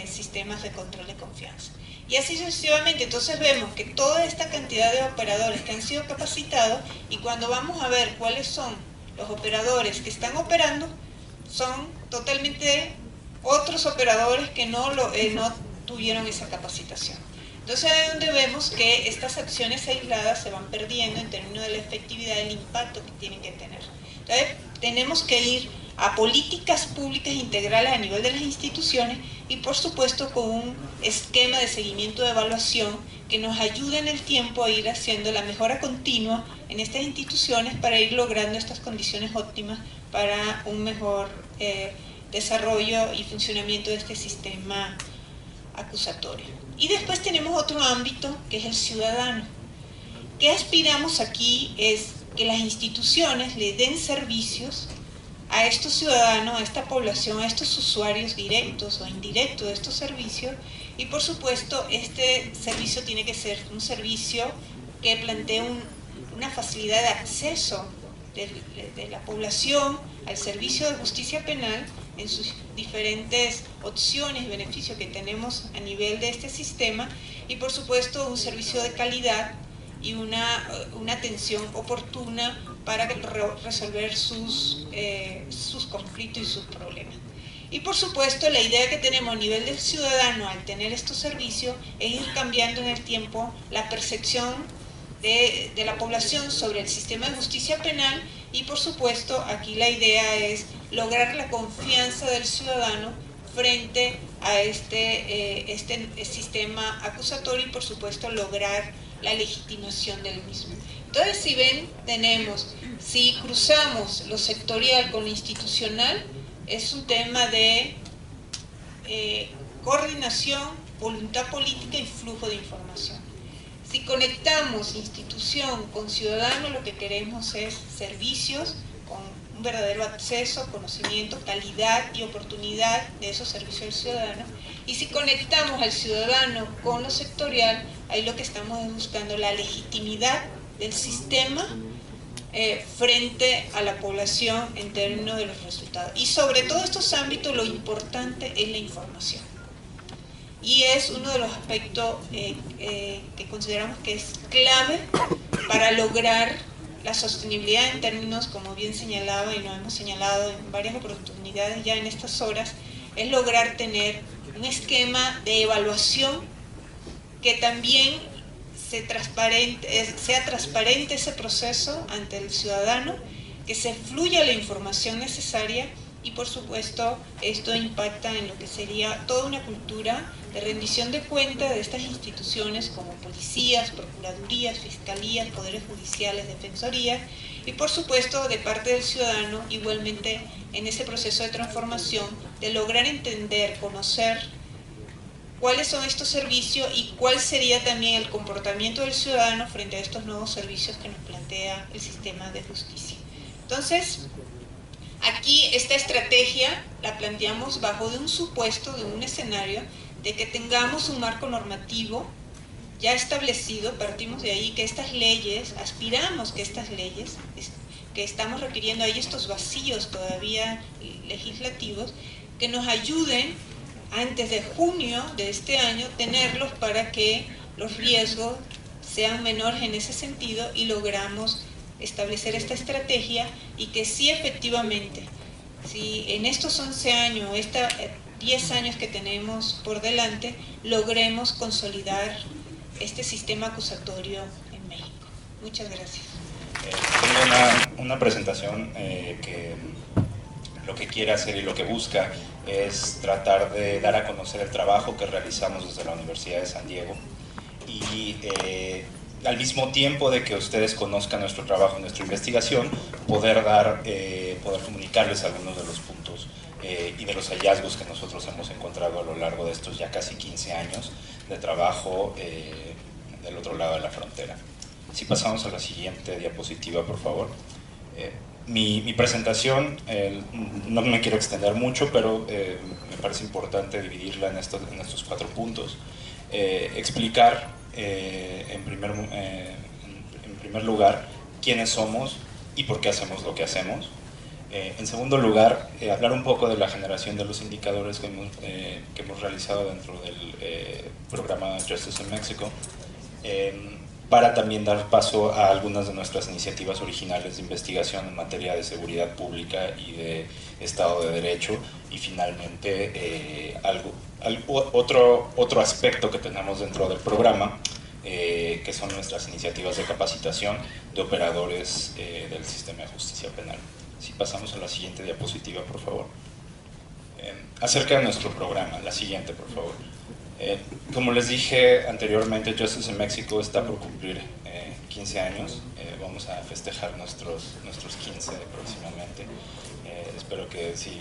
[SPEAKER 4] sistemas de control de confianza. Y así sucesivamente. Entonces vemos que toda esta cantidad de operadores que han sido capacitados, y cuando vamos a ver cuáles son los operadores que están operando, son totalmente otros operadores que no tuvieron esa capacitación. Entonces es donde vemos que estas acciones aisladas se van perdiendo en términos de la efectividad, del impacto que tienen que tener. Entonces tenemos que ir a políticas públicas integrales a nivel de las instituciones y por supuesto con un esquema de seguimiento de evaluación que nos ayude en el tiempo a ir haciendo la mejora continua en estas instituciones para ir logrando estas condiciones óptimas para un mejor desarrollo y funcionamiento de este sistema acusatorio. Y después tenemos otro ámbito que es el ciudadano. ¿Qué aspiramos aquí? Es que las instituciones le den servicios a estos ciudadanos, a esta población, a estos usuarios directos o indirectos de estos servicios, y por supuesto este servicio tiene que ser un servicio que plantee una facilidad de acceso de la población al servicio de justicia penal en sus diferentes opciones y beneficios que tenemos a nivel de este sistema, y por supuesto un servicio de calidad y una atención oportuna para resolver sus conflictos y sus problemas. Y por supuesto la idea que tenemos a nivel del ciudadano al tener estos servicios es ir cambiando en el tiempo la percepción de la población sobre el sistema de justicia penal, y por supuesto aquí la idea es lograr la confianza del ciudadano frente a este sistema acusatorio y por supuesto lograr la legitimación del mismo. Entonces, si ven, si cruzamos lo sectorial con lo institucional, es un tema de coordinación, voluntad política y flujo de información. Si conectamos institución con ciudadano, lo que queremos es servicios con un verdadero acceso, conocimiento, calidad y oportunidad de esos servicios al ciudadano. Y si conectamos al ciudadano con lo sectorial, ahí lo que estamos es buscando la legitimidad del sistema frente a la población en términos de los resultados. Y sobre todos estos ámbitos lo importante es la información. Y es uno de los aspectos que consideramos que es clave para lograr la sostenibilidad en términos, como bien señalaba y lo hemos señalado en varias oportunidades ya en estas horas, es lograr tener un esquema de evaluación que también sea transparente ese proceso ante el ciudadano, que se fluya la información necesaria y por supuesto esto impacta en lo que sería toda una cultura de rendición de cuentas de estas instituciones como policías, procuradurías, fiscalías, poderes judiciales, defensorías y por supuesto de parte del ciudadano igualmente en ese proceso de transformación de lograr entender, conocer cuáles son estos servicios y cuál sería también el comportamiento del ciudadano frente a estos nuevos servicios que nos plantea el sistema de justicia. Entonces, aquí esta estrategia la planteamos bajo de un supuesto, de un escenario, de que tengamos un marco normativo ya establecido, partimos de ahí que estas leyes, aspiramos que estas leyes, que estamos requiriendo, hay estos vacíos todavía legislativos, que nos ayuden antes de junio de este año, tenerlos para que los riesgos sean menores en ese sentido y logramos establecer esta estrategia y que sí efectivamente, si en estos 11 años, 10 años que tenemos por delante, logremos consolidar este sistema acusatorio en México. Muchas gracias.
[SPEAKER 5] Tengo una presentación que lo que quiere hacer y lo que busca es tratar de dar a conocer el trabajo que realizamos desde la Universidad de San Diego y al mismo tiempo de que ustedes conozcan nuestro trabajo, nuestra investigación, poder comunicarles algunos de los puntos y de los hallazgos que nosotros hemos encontrado a lo largo de estos ya casi 15 años de trabajo del otro lado de la frontera. Si pasamos a la siguiente diapositiva, por favor. Mi presentación, no me quiero extender mucho, pero me parece importante dividirla en estos 4 puntos. Explicar en primer lugar quiénes somos y por qué hacemos lo que hacemos. En segundo lugar, hablar un poco de la generación de los indicadores que hemos realizado dentro del programa Justice in Mexico, para también dar paso a algunas de nuestras iniciativas originales de investigación en materia de seguridad pública y de Estado de Derecho, y finalmente otro aspecto que tenemos dentro del programa, que son nuestras iniciativas de capacitación de operadores del sistema de justicia penal. Si pasamos a la siguiente diapositiva, por favor. Acerca de nuestro programa, la siguiente, por favor. Como les dije anteriormente, Justice in Mexico está por cumplir 15 años. Vamos a festejar nuestros 15 próximamente. Espero que si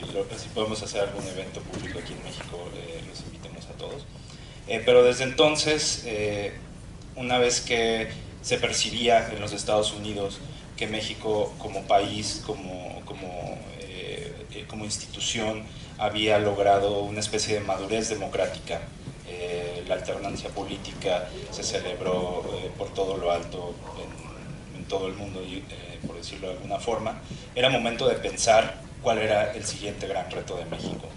[SPEAKER 5] podemos hacer algún evento público aquí en México, los invitemos a todos. Pero desde entonces, una vez que se percibía en los Estados Unidos que México como país, como institución, había logrado una especie de madurez democrática. La alternancia política se celebró por todo lo alto en todo el mundo, por decirlo de alguna forma. Era momento de pensar cuál era el siguiente gran reto de México.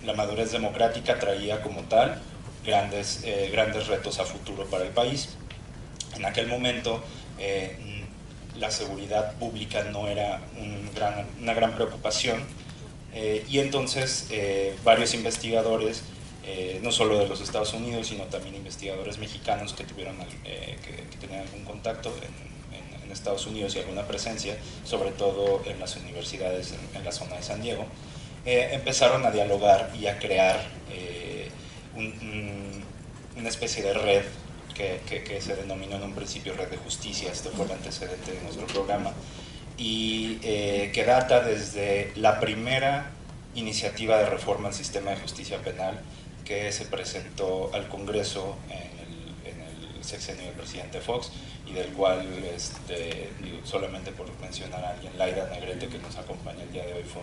[SPEAKER 5] La madurez democrática traía como tal grandes retos a futuro para el país. En aquel momento la seguridad pública no era una gran preocupación, y entonces varios investigadores, no solo de los Estados Unidos, sino también investigadores mexicanos que tenían algún contacto en Estados Unidos y alguna presencia, sobre todo en las universidades en la zona de San Diego, empezaron a dialogar y a crear una especie de red que se denominó en un principio Red de Justicia. Este fue el antecedente de nuestro programa, y que data desde la primera iniciativa de reforma al sistema de justicia penal que se presentó al Congreso en el sexenio del presidente Fox, y del cual, solamente por mencionar a alguien, Laida Negrete, que nos acompaña el día de hoy, fue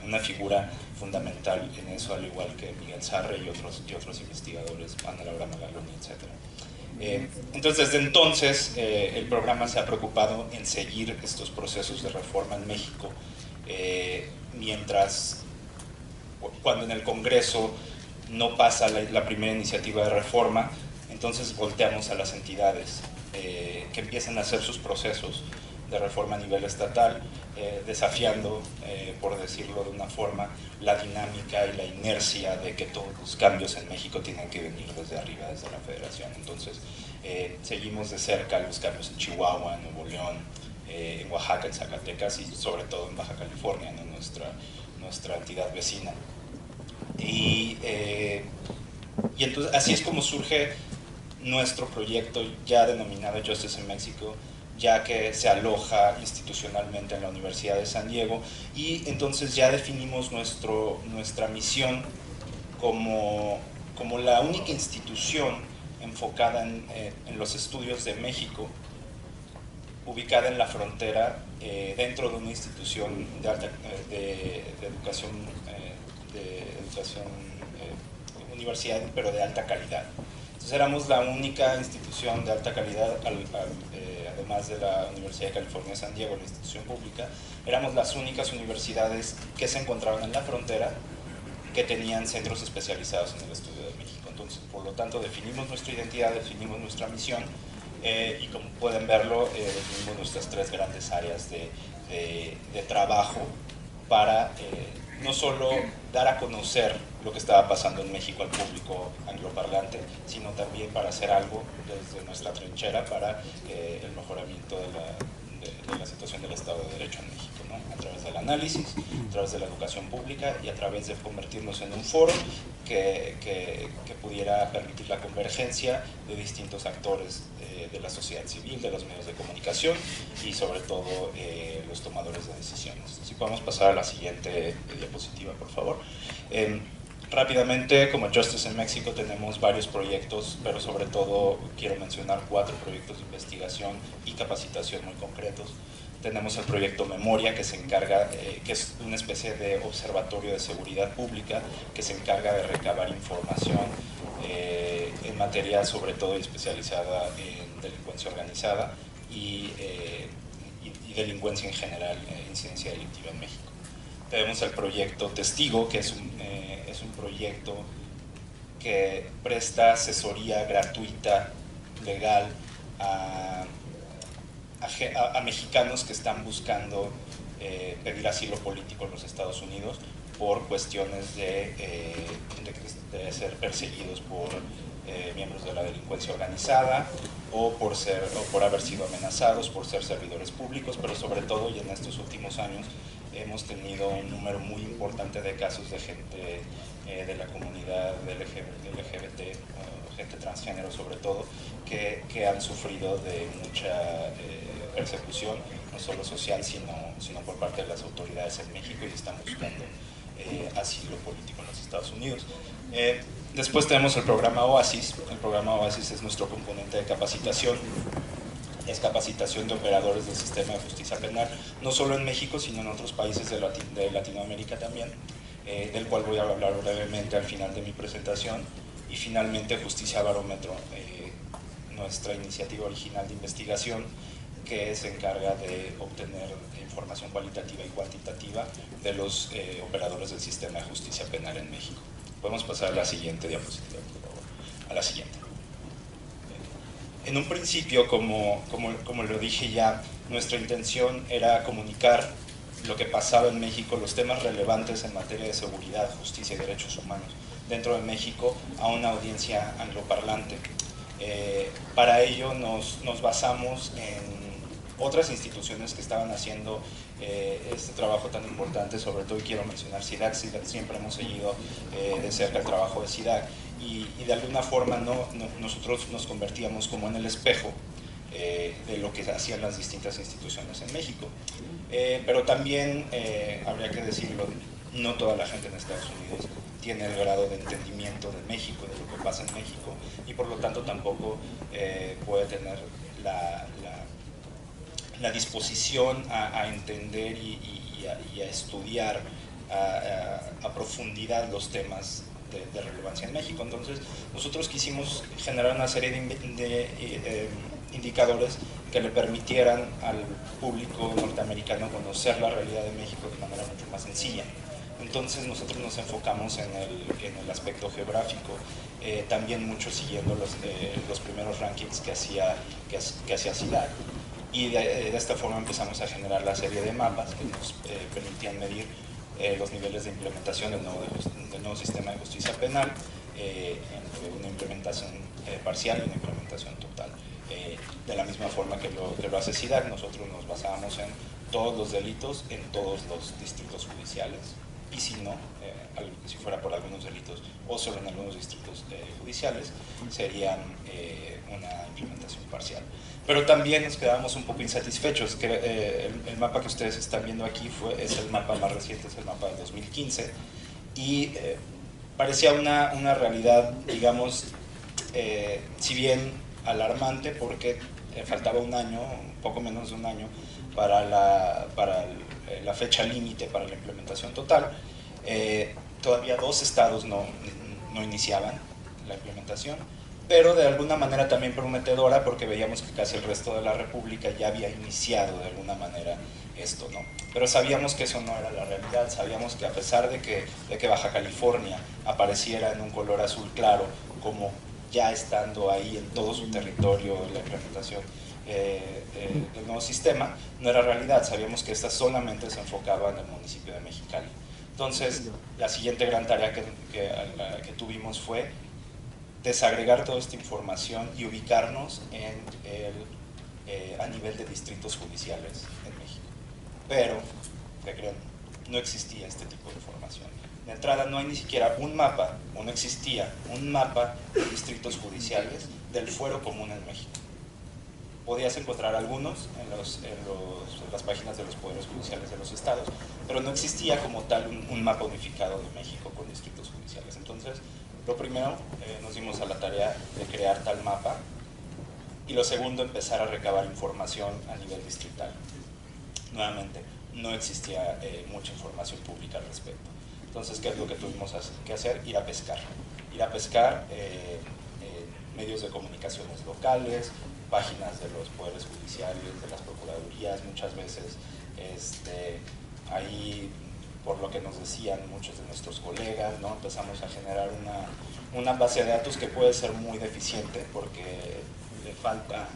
[SPEAKER 5] una figura fundamental en eso, al igual que Miguel Sarre y otros investigadores, Ana Laura Magaloni, etc. Entonces, desde entonces, el programa se ha preocupado en seguir estos procesos de reforma en México, cuando en el Congreso no pasa la primera iniciativa de reforma, entonces volteamos a las entidades que empiezan a hacer sus procesos de reforma a nivel estatal, desafiando, por decirlo de una forma, la dinámica y la inercia de que todos los cambios en México tienen que venir desde arriba, desde la Federación. Entonces, seguimos de cerca los cambios en Chihuahua, en Nuevo León, en Oaxaca, en Zacatecas y sobre todo en Baja California, ¿no? nuestra entidad vecina. Y entonces así es como surge nuestro proyecto ya denominado Justice in Mexico, ya que se aloja institucionalmente en la Universidad de San Diego, y entonces ya definimos nuestra misión como la única institución enfocada en los estudios de México, ubicada en la frontera, dentro de una institución de educación universidad, pero de alta calidad. Entonces éramos la única institución de alta calidad, además de la Universidad de California San Diego, la institución pública, éramos las únicas universidades que se encontraban en la frontera que tenían centros especializados en el estudio de México. Entonces, por lo tanto, definimos nuestra identidad, definimos nuestra misión, y como pueden verlo, definimos nuestras 3 grandes áreas de trabajo para no solo dar a conocer lo que estaba pasando en México al público angloparlante, sino también para hacer algo desde nuestra trinchera para el mejoramiento de la situación del Estado de Derecho en México. ¿no? A través del análisis, a través de la educación pública y a través de convertirnos en un foro que pudiera permitir la convergencia de distintos actores de la sociedad civil, de los medios de comunicación y sobre todo los tomadores de decisiones. Si podemos pasar a la siguiente diapositiva, por favor. Rápidamente, como Justice en México tenemos varios proyectos, pero sobre todo quiero mencionar 4 proyectos de investigación y capacitación muy concretos. Tenemos el proyecto Memoria, que se encarga, que es una especie de observatorio de seguridad pública, que se encarga de recabar información en materia sobre todo especializada en delincuencia organizada y delincuencia en general, incidencia delictiva en México. Tenemos el proyecto Testigo, que es un proyecto que presta asesoría gratuita, legal, a mexicanos que están buscando pedir asilo político en los Estados Unidos por cuestiones de ser perseguidos por miembros de la delincuencia organizada o por haber sido amenazados, por ser servidores públicos, pero sobre todo, y en estos últimos años, hemos tenido un número muy importante de casos de gente de la comunidad LGBT, gente transgénero sobre todo, que han sufrido de mucha persecución, no solo social, sino por parte de las autoridades en México y están buscando asilo político en los Estados Unidos. Después tenemos el programa Oasis. El programa Oasis es nuestro componente de capacitación. Es capacitación de operadores del sistema de justicia penal, no solo en México, sino en otros países de Latinoamérica también, del cual voy a hablar brevemente al final de mi presentación. Y finalmente Justicia Barómetro, nuestra iniciativa original de investigación, que se encarga de obtener información cualitativa y cuantitativa de los operadores del sistema de justicia penal en México. Podemos pasar a la siguiente diapositiva, por favor. A la siguiente. En un principio, como lo dije ya, nuestra intención era comunicar lo que pasaba en México, los temas relevantes en materia de seguridad, justicia y derechos humanos dentro de México a una audiencia angloparlante. Para ello nos basamos en otras instituciones que estaban haciendo este trabajo tan importante, sobre todo, y quiero mencionar SIDAC. Siempre hemos seguido de cerca el trabajo de SIDAC y de alguna forma nosotros nos convertíamos como en el espejo de lo que hacían las distintas instituciones en México. Pero también, habría que decirlo, no toda la gente en Estados Unidos tiene el grado de entendimiento de México, de lo que pasa en México, y por lo tanto tampoco puede tener la disposición a entender y a estudiar a profundidad los temas de relevancia en México. Entonces nosotros quisimos generar una serie de indicadores que le permitieran al público norteamericano conocer la realidad de México de manera mucho más sencilla. Entonces nosotros nos enfocamos en el aspecto geográfico, también mucho siguiendo los primeros rankings que hacía SIDAC. Y de esta forma empezamos a generar la serie de mapas que nos permitían medir los niveles de implementación del nuevo sistema de justicia penal, entre una implementación parcial y una implementación total. De la misma forma que lo hace SIDAC, nosotros nos basábamos en todos los delitos en todos los distritos judiciales, y si no, si fuera por algunos delitos o solo en algunos distritos judiciales, serían una implementación parcial. Pero también nos quedábamos un poco insatisfechos, que el mapa que ustedes están viendo aquí es el mapa más reciente, es el mapa de 2015, y parecía una realidad, digamos, si bien alarmante, porque faltaba un año, un poco menos de un año, para la fecha límite para la implementación total. Todavía 2 estados no iniciaban la implementación, pero de alguna manera también prometedora, porque veíamos que casi el resto de la República ya había iniciado de alguna manera esto, ¿no? Pero sabíamos que eso no era la realidad. Sabíamos que a pesar de que Baja California apareciera en un color azul claro, como ya estando ahí en todo su territorio la implementación del nuevo sistema, no era realidad. Sabíamos que esta solamente se enfocaba en el municipio de Mexicali. Entonces, la siguiente gran tarea que tuvimos fue desagregar toda esta información y ubicarnos a nivel de distritos judiciales en México. Pero ¿qué creen? No existía este tipo de información. De entrada no hay ni siquiera un mapa, o no existía un mapa de distritos judiciales del fuero común en México. Podías encontrar algunos en las páginas de los poderes judiciales de los estados, pero no existía como tal un mapa unificado de México con distritos judiciales. Entonces, lo primero, nos dimos a la tarea de crear tal mapa, y lo segundo, empezar a recabar información a nivel distrital. Nuevamente, no existía mucha información pública al respecto. Entonces, ¿qué es lo que tuvimos que hacer? Ir a pescar. Ir a pescar medios de comunicaciones locales, páginas de los poderes judiciales, de las procuradurías, muchas veces ahí, por lo que nos decían muchos de nuestros colegas, ¿no? Empezamos a generar una base de datos que puede ser muy deficiente porque le falta,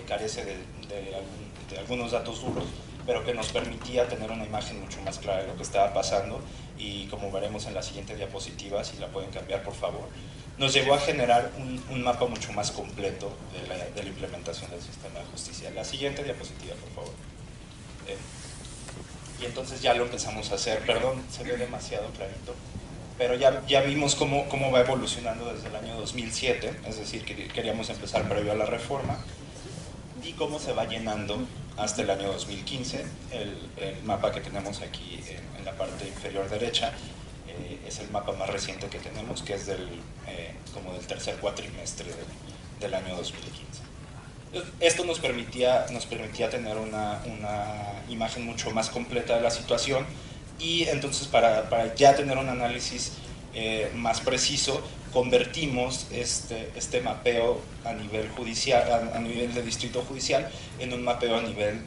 [SPEAKER 5] carece de algunos datos duros, pero que nos permitía tener una imagen mucho más clara de lo que estaba pasando, y como veremos en la siguiente diapositiva, si la pueden cambiar por favor, nos llevó a generar un mapa mucho más completo de la implementación del sistema de justicia. La siguiente diapositiva, por favor. Y entonces ya lo empezamos a hacer, perdón, se ve demasiado clarito, pero ya vimos cómo va evolucionando desde el año 2007, es decir, que queríamos empezar previo a la reforma, y cómo se va llenando hasta el año 2015. El mapa que tenemos aquí en la parte inferior derecha es el mapa más reciente que tenemos, que es como del tercer cuatrimestre del año 2015. Esto nos permitía tener una imagen mucho más completa de la situación, y entonces para ya tener un análisis más preciso, convertimos este mapeo a nivel judicial, a nivel de distrito judicial, en un mapeo a nivel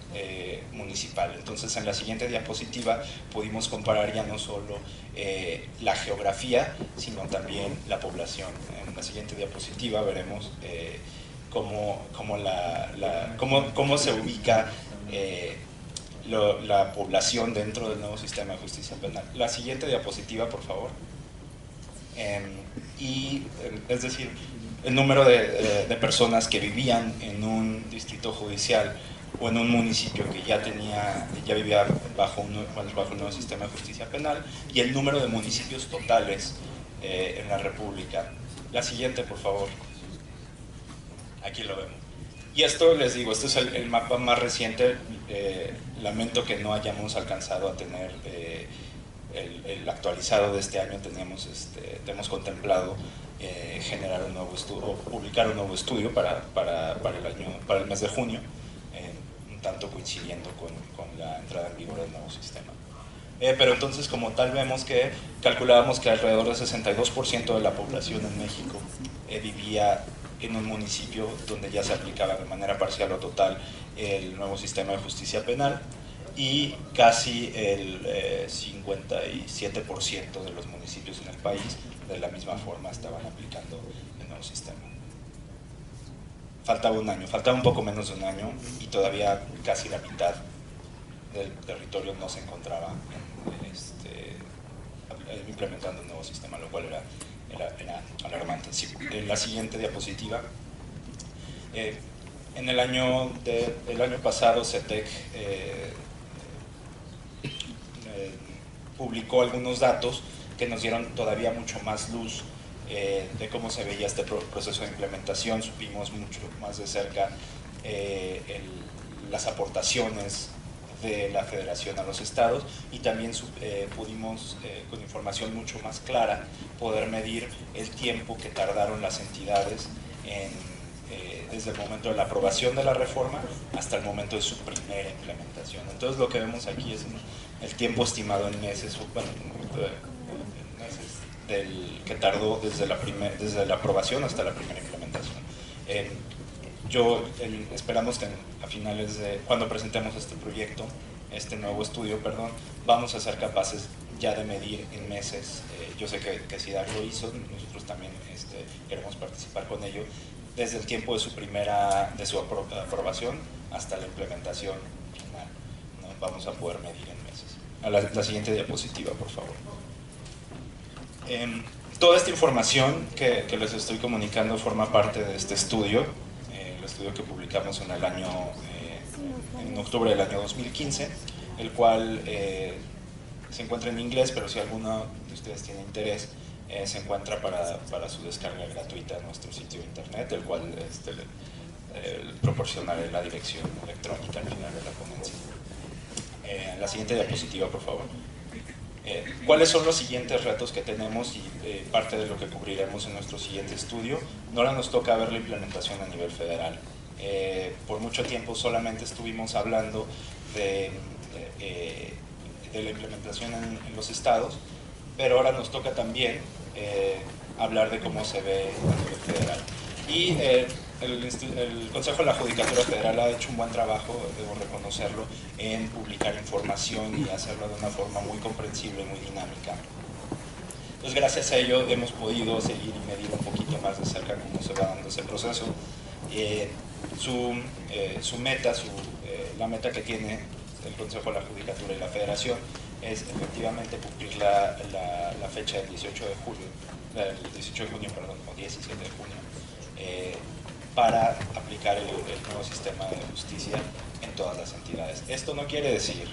[SPEAKER 5] municipal. Entonces, en la siguiente diapositiva pudimos comparar ya no solo la geografía, sino también la población. En la siguiente diapositiva veremos cómo se ubica la población dentro del nuevo sistema de justicia penal. La siguiente diapositiva, por favor. Es decir, el número de personas que vivían en un distrito judicial o en un municipio que ya vivía bajo un nuevo sistema de justicia penal, y el número de municipios totales en la República. La siguiente, por favor. Aquí lo vemos. Y esto, les digo, este es el mapa más reciente. Lamento que no hayamos alcanzado a tener el actualizado de este año. Tenemos contemplado generar un nuevo estudio, o publicar un nuevo estudio para el mes de junio, un tanto coincidiendo con la entrada en vigor del nuevo sistema. Pero entonces, como tal, vemos que calculábamos que alrededor del 62% de la población en México vivía en un municipio donde ya se aplicaba de manera parcial o total el nuevo sistema de justicia penal, y casi el 57% de los municipios en el país de la misma forma estaban aplicando el nuevo sistema. Faltaba un poco menos de un año, y todavía casi la mitad del territorio no se encontraba implementando el nuevo sistema, lo cual era alarmante. Sí, en la siguiente diapositiva. En el año pasado, CETEC publicó algunos datos que nos dieron todavía mucho más luz de cómo se veía este proceso de implementación. Supimos mucho más de cerca las aportaciones de la Federación a los estados, y también pudimos, con información mucho más clara, poder medir el tiempo que tardaron las entidades desde el momento de la aprobación de la reforma hasta el momento de su primera implementación. Entonces, lo que vemos aquí es el tiempo estimado en meses, que tardó desde la aprobación hasta la primera implementación. Esperamos que a finales cuando presentemos este nuevo estudio, vamos a ser capaces ya de medir en meses. Yo sé que CIDAC lo hizo, nosotros también queremos participar con ello, desde el tiempo de su aprobación hasta la implementación final, ¿no? Vamos a poder medir en meses. A la siguiente diapositiva, por favor. Toda esta información que les estoy comunicando forma parte de este estudio, el estudio que publicamos en octubre del año 2015, el cual se encuentra en inglés, pero si alguno de ustedes tiene interés, se encuentra para su descarga gratuita en nuestro sitio de internet, el cual proporcionaré la dirección electrónica al final de la ponencia. La siguiente diapositiva, por favor. ¿Cuáles son los siguientes retos que tenemos y parte de lo que cubriremos en nuestro siguiente estudio? Ahora nos toca ver la implementación a nivel federal. Por mucho tiempo solamente estuvimos hablando de la implementación en los estados, pero ahora nos toca también hablar de cómo se ve a nivel federal. Y el Consejo de la Judicatura Federal ha hecho un buen trabajo, debo reconocerlo, en publicar información y hacerlo de una forma muy comprensible y muy dinámica. Entonces, gracias a ello hemos podido seguir y medir un poquito más de cerca cómo se va dando ese proceso. Su meta, la meta que tiene el Consejo de la Judicatura y la Federación es efectivamente cumplir la fecha del 18 de julio, del 18 de junio, perdón, o 17 de junio, para aplicar el nuevo sistema de justicia en todas las entidades. Esto no quiere decir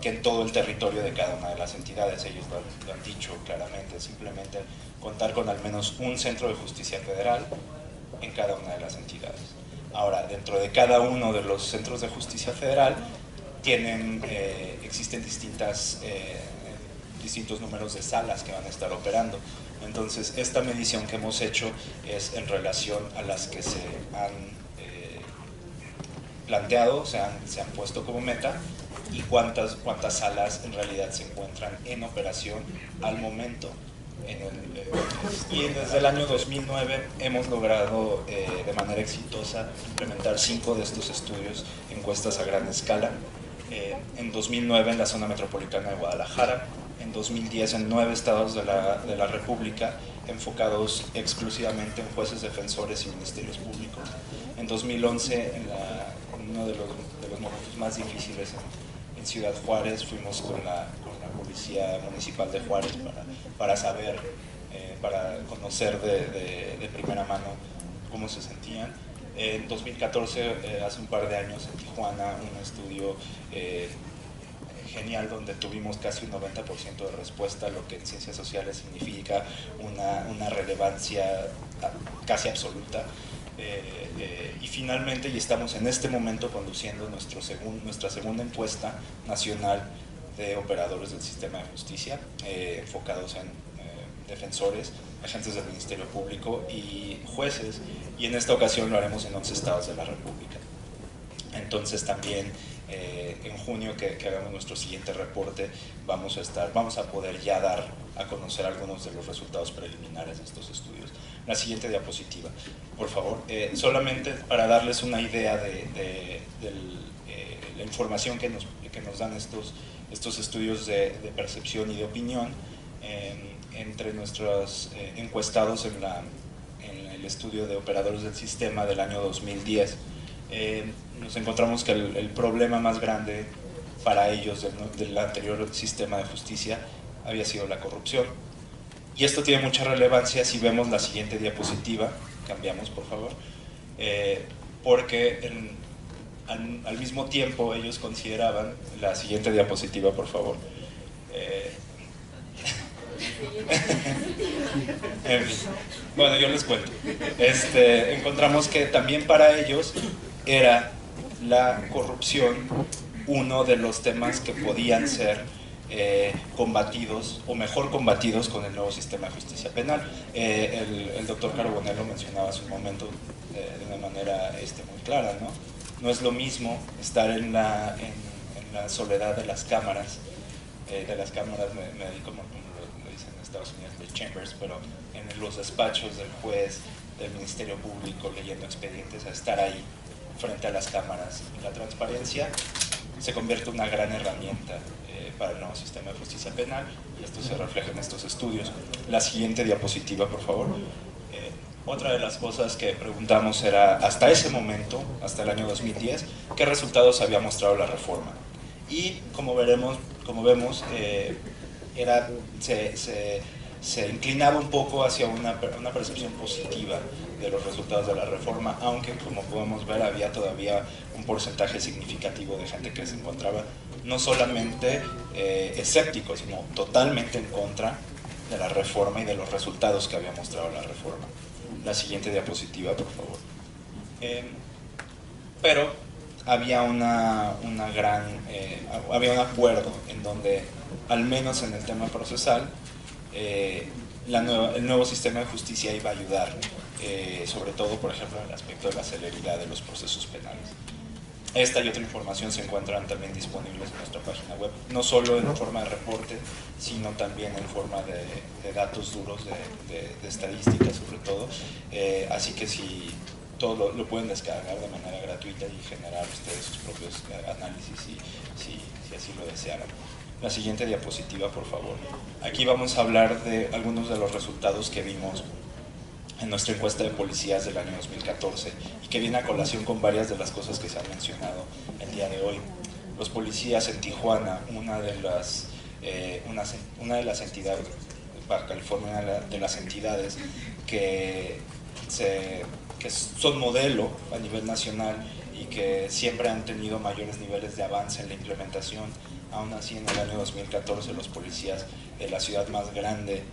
[SPEAKER 5] que en todo el territorio de cada una de las entidades, ellos lo han dicho claramente, simplemente contar con al menos un centro de justicia federal en cada una de las entidades. Ahora, dentro de cada uno de los centros de justicia federal existen distintos números de salas que van a estar operando. Entonces, esta medición que hemos hecho es en relación a las que se han planteado, se han puesto como meta, y cuántas salas en realidad se encuentran en operación al momento. Y desde el año 2009 hemos logrado de manera exitosa implementar 5 de estos estudios, encuestas a gran escala. En 2009 en la zona metropolitana de Guadalajara, en 2010 en 9 estados de la República, enfocados exclusivamente en jueces, defensores y ministerios públicos. En 2011, en uno de los momentos más difíciles en Ciudad Juárez, fuimos con la Policía Municipal de Juárez para saber, para conocer de primera mano cómo se sentían. En 2014, hace un par de años, en Tijuana, un estudio genial donde tuvimos casi un 90% de respuesta, lo que en ciencias sociales significa una relevancia casi absoluta. Y finalmente, y estamos en este momento conduciendo nuestra segunda encuesta nacional de operadores del sistema de justicia, enfocados en defensores, agentes del Ministerio Público y jueces, y en esta ocasión lo haremos en 11 estados de la República. Entonces también en junio que hagamos nuestro siguiente reporte vamos a poder ya dar a conocer algunos de los resultados preliminares de estos estudios. La siguiente diapositiva, por favor. Solamente para darles una idea de la información que nos dan estos estudios de percepción y de opinión. Entre nuestros encuestados en el estudio de operadores del sistema del año 2010, nos encontramos que el problema más grande para ellos del anterior sistema de justicia había sido la corrupción. Y esto tiene mucha relevancia si vemos la siguiente diapositiva. Cambiamos, por favor. Porque al mismo tiempo ellos consideraban, la siguiente diapositiva, por favor. Bueno, yo les cuento. Encontramos que también para ellos era la corrupción uno de los temas que podían ser combatidos o mejor combatidos con el nuevo sistema de justicia penal. El doctor Carbonell lo mencionaba hace un momento de una manera muy clara, ¿no? No es lo mismo estar en la soledad de las cámaras, me dedico, como lo dicen en Estados Unidos, de chambers, pero en los despachos del juez, del Ministerio Público, leyendo expedientes, a estar ahí frente a las cámaras. La transparencia se convierte en una gran herramienta para el nuevo sistema de justicia penal, y esto se refleja en estos estudios. La siguiente diapositiva, por favor. Otra de las cosas que preguntamos era, hasta ese momento, hasta el año 2010, ¿qué resultados había mostrado la reforma? Y como vemos, se inclinaba un poco hacia una percepción positiva de los resultados de la reforma, aunque como podemos ver había todavía un porcentaje significativo de gente que se encontraba no solamente escéptico, sino totalmente en contra de la reforma y de los resultados que había mostrado la reforma. La siguiente diapositiva, por favor. Pero había había un acuerdo en donde, al menos en el tema procesal, el nuevo sistema de justicia iba a ayudar, sobre todo, por ejemplo, en el aspecto de la celeridad de los procesos penales. Esta y otra información se encuentran también disponibles en nuestra página web, no solo en forma de reporte, sino también en forma de datos duros, de estadísticas sobre todo, así que si todo lo pueden descargar de manera gratuita y generar ustedes sus propios análisis si así lo desearan. La siguiente diapositiva, por favor. Aquí vamos a hablar de algunos de los resultados que vimos en nuestra encuesta de policías del año 2014 y que viene a colación con varias de las cosas que se han mencionado el día de hoy. Los policías en Tijuana, una de las entidades, Baja California, de las entidades que son modelo a nivel nacional y que siempre han tenido mayores niveles de avance en la implementación. Aún así, en el año 2014 los policías de la ciudad más grande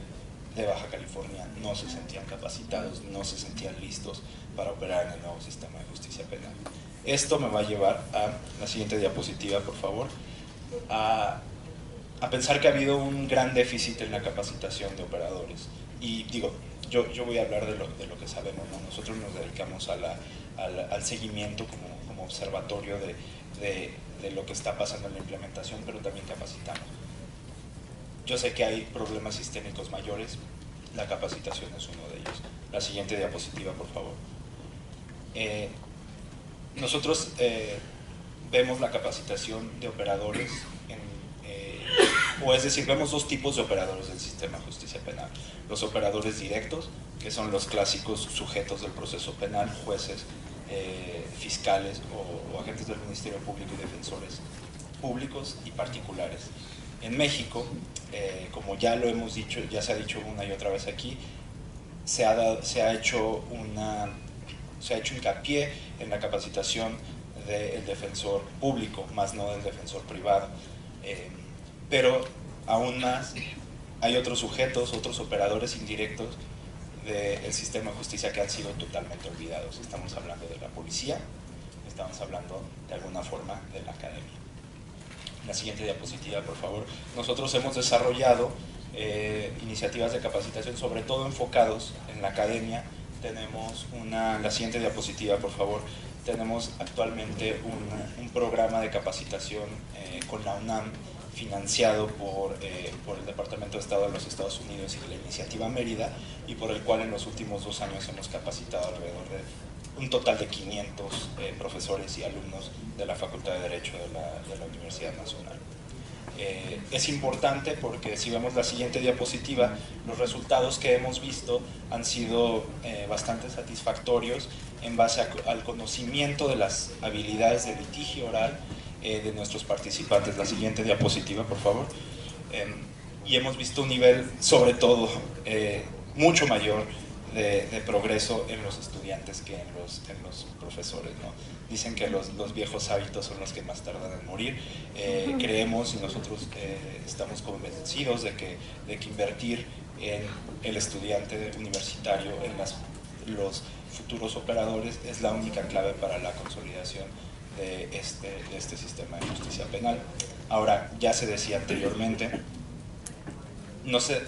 [SPEAKER 5] de Baja California no se sentían capacitados, no se sentían listos para operar en el nuevo sistema de justicia penal. Esto me va a llevar a la siguiente diapositiva, por favor, a pensar que ha habido un gran déficit en la capacitación de operadores. Y digo, yo voy a hablar de lo que sabemos, ¿no? Nosotros nos dedicamos al seguimiento como observatorio de lo que está pasando en la implementación, pero también capacitamos. Yo sé que hay problemas sistémicos mayores, la capacitación es uno de ellos. La siguiente diapositiva, por favor. Nosotros vemos la capacitación de operadores, es decir, vemos dos tipos de operadores del sistema de justicia penal. Los operadores directos, que son los clásicos sujetos del proceso penal, jueces, fiscales o agentes del Ministerio Público y defensores públicos y particulares. En México, como ya lo hemos dicho, ya se ha dicho una y otra vez aquí, se ha hecho hincapié en la capacitación del defensor público, más no del defensor privado. Pero aún más hay otros sujetos, otros operadores indirectos del sistema de justicia que han sido totalmente olvidados. Estamos hablando de la policía, estamos hablando de alguna forma de la academia. La siguiente diapositiva, por favor. Nosotros hemos desarrollado iniciativas de capacitación, sobre todo enfocados en la academia. Tenemos la siguiente diapositiva, por favor. Tenemos actualmente un programa de capacitación con la UNAM, financiado por el Departamento de Estado de los Estados Unidos y la Iniciativa Mérida, y por el cual en los últimos 2 años hemos capacitado alrededor de un total de 500 profesores y alumnos de la Facultad de Derecho de la Universidad Nacional. Es importante porque si vemos la siguiente diapositiva, los resultados que hemos visto han sido bastante satisfactorios en base al conocimiento de las habilidades de litigio oral de nuestros participantes. La siguiente diapositiva, por favor. Y hemos visto un nivel, sobre todo, mucho mayor de progreso en los estudiantes que en los profesores, ¿no? Dicen que los viejos hábitos son los que más tardan en morir. Creemos y nosotros estamos convencidos de que invertir en el estudiante universitario, en los futuros operadores, es la única clave para la consolidación de este sistema de justicia penal. Ahora, ya se decía anteriormente, no se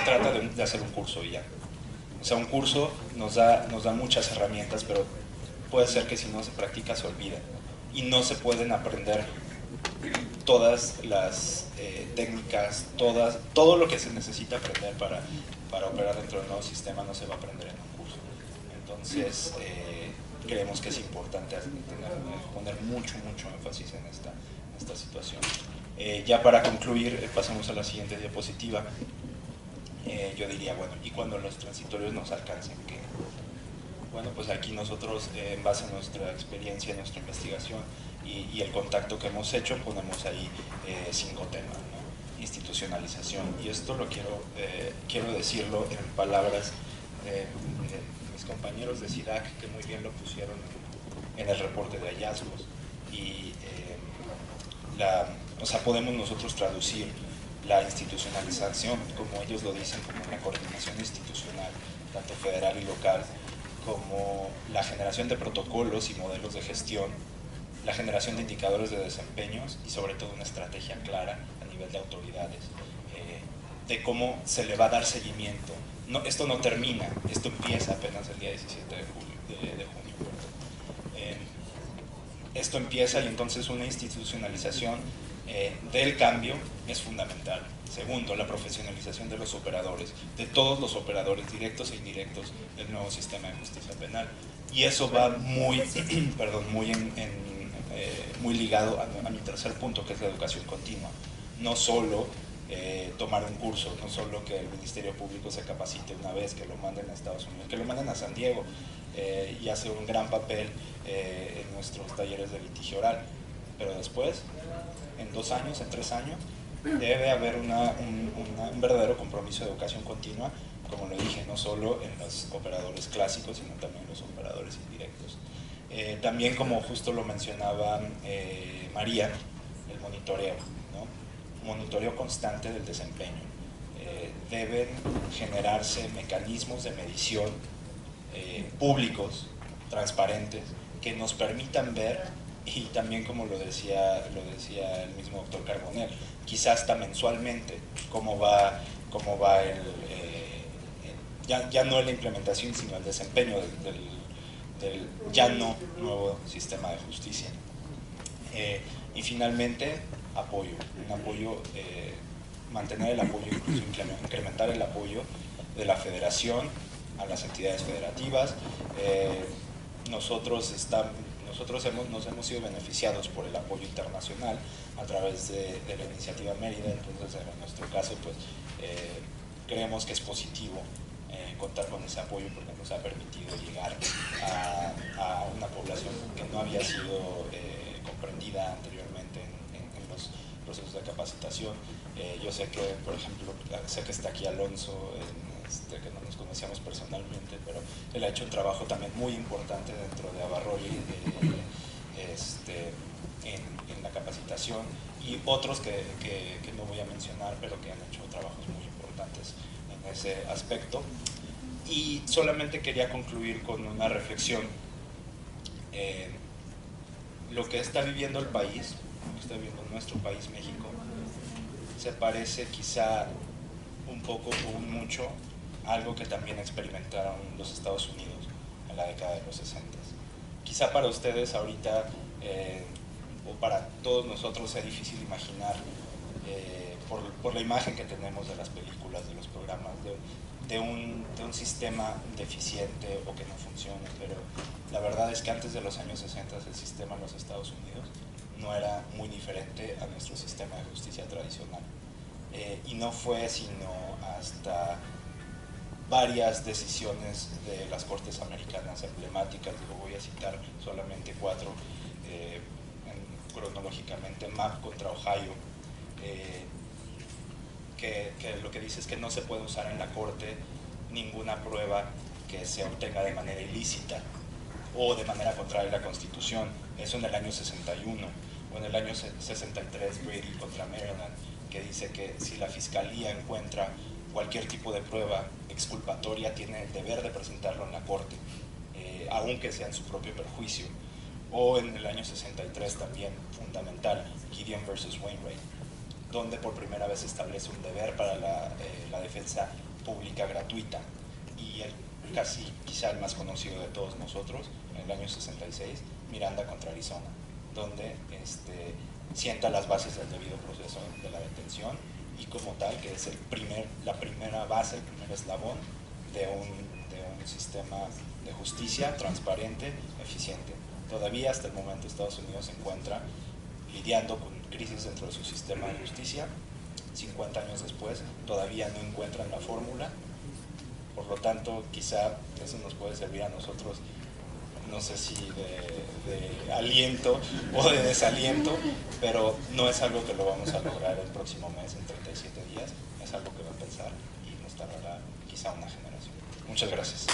[SPEAKER 5] trata de hacer un curso y ya. O sea, un curso nos da muchas herramientas, pero puede ser que si no se practica se olvida. Y no se pueden aprender todas las técnicas, todo lo que se necesita aprender para operar dentro del nuevo sistema no se va a aprender en un curso. Entonces, creemos que es importante poner mucho énfasis en esta situación. Ya para concluir, pasamos a la siguiente diapositiva. Yo diría, bueno, ¿y cuando los transitorios nos alcancen qué? Bueno, pues aquí nosotros, en base a nuestra experiencia, nuestra investigación y el contacto que hemos hecho, ponemos ahí 5 temas, ¿no? Institucionalización, y esto lo quiero decirlo en palabras de mis compañeros de SIDAC que muy bien lo pusieron en el reporte de hallazgos. Y o sea, podemos nosotros traducir la institucionalización, como ellos lo dicen, como la coordinación institucional, tanto federal y local, como la generación de protocolos y modelos de gestión, la generación de indicadores de desempeños y sobre todo una estrategia clara a nivel de autoridades, de cómo se le va a dar seguimiento. No, esto no termina, esto empieza apenas el día 17 de junio. Esto empieza y entonces una institucionalización del cambio es fundamental. Segundo, la profesionalización de los operadores, de todos los operadores directos e indirectos del nuevo sistema de justicia penal. Y eso va muy, muy ligado a mi tercer punto, que es la educación continua. No solo tomar un curso, no solo que el Ministerio Público se capacite una vez, que lo manden a Estados Unidos, que lo manden a San Diego y hace un gran papel en nuestros talleres de litigio oral, pero después, en 2 años, en 3 años, debe haber un verdadero compromiso de educación continua, como lo dije, no solo en los operadores clásicos, sino también en los operadores indirectos. También, como justo lo mencionaba María, el monitoreo, ¿no? Monitoreo constante del desempeño. Deben generarse mecanismos de medición públicos, transparentes, que nos permitan ver, y también como lo decía el mismo doctor Carbonell, quizás hasta mensualmente cómo va ya no la implementación, sino el desempeño del ya no nuevo sistema de justicia. Y finalmente, apoyo, mantener el apoyo, incluso incrementar el apoyo de la federación a las entidades federativas. Nosotros nos hemos sido beneficiados por el apoyo internacional a través de la iniciativa Mérida, entonces en nuestro caso pues creemos que es positivo contar con ese apoyo porque nos ha permitido llegar a una población que no había sido comprendida anteriormente en los procesos de capacitación. Yo sé que, por ejemplo, sé que está aquí Alonso, que no nos conocíamos personalmente, pero él ha hecho un trabajo también muy importante dentro de Abarroy en la capacitación, y otros que no voy a mencionar, pero que han hecho trabajos muy importantes en ese aspecto. Y solamente quería concluir con una reflexión. Lo que está viviendo el país, lo que está viviendo nuestro país, México, se parece quizá un poco o mucho a algo que también experimentaron los Estados Unidos en la década de los 60. Quizá para ustedes ahorita, o para todos nosotros, sea difícil imaginar, por la imagen que tenemos de las películas, de los programas, de un sistema deficiente o que no funcione, pero la verdad es que antes de los años 60 el sistema en los Estados Unidos no era muy diferente a nuestro sistema de justicia tradicional. Y no fue sino hasta varias decisiones de las cortes americanas emblemáticas, voy a citar solamente 4 cronológicamente: Mapp contra Ohio, que lo que dice es que no se puede usar en la corte ninguna prueba que se obtenga de manera ilícita o de manera contraria a la Constitución. Eso en el año 61. O en el año 63, Brady contra Maryland, que dice que si la fiscalía encuentra cualquier tipo de prueba exculpatoria, tiene el deber de presentarlo en la corte, aunque sea en su propio perjuicio. O en el año 63 también, fundamental, Gideon versus Wainwright, donde por primera vez se establece un deber para la defensa pública gratuita. Y casi quizá el más conocido de todos nosotros, en el año 66, Miranda contra Arizona, donde sienta las bases del debido proceso de la detención, y como tal que es la primera base, el primer eslabón de un sistema de justicia transparente, eficiente. Todavía hasta el momento Estados Unidos se encuentra lidiando con crisis dentro de su sistema de justicia. 50 años después todavía no encuentran la fórmula. Por lo tanto, quizá eso nos puede servir a nosotros, no sé si de aliento o de desaliento, pero no es algo que lo vamos a lograr el próximo mes, en 37 días. Es algo que va a pensar y nos tardará quizá una generación. Muchas gracias.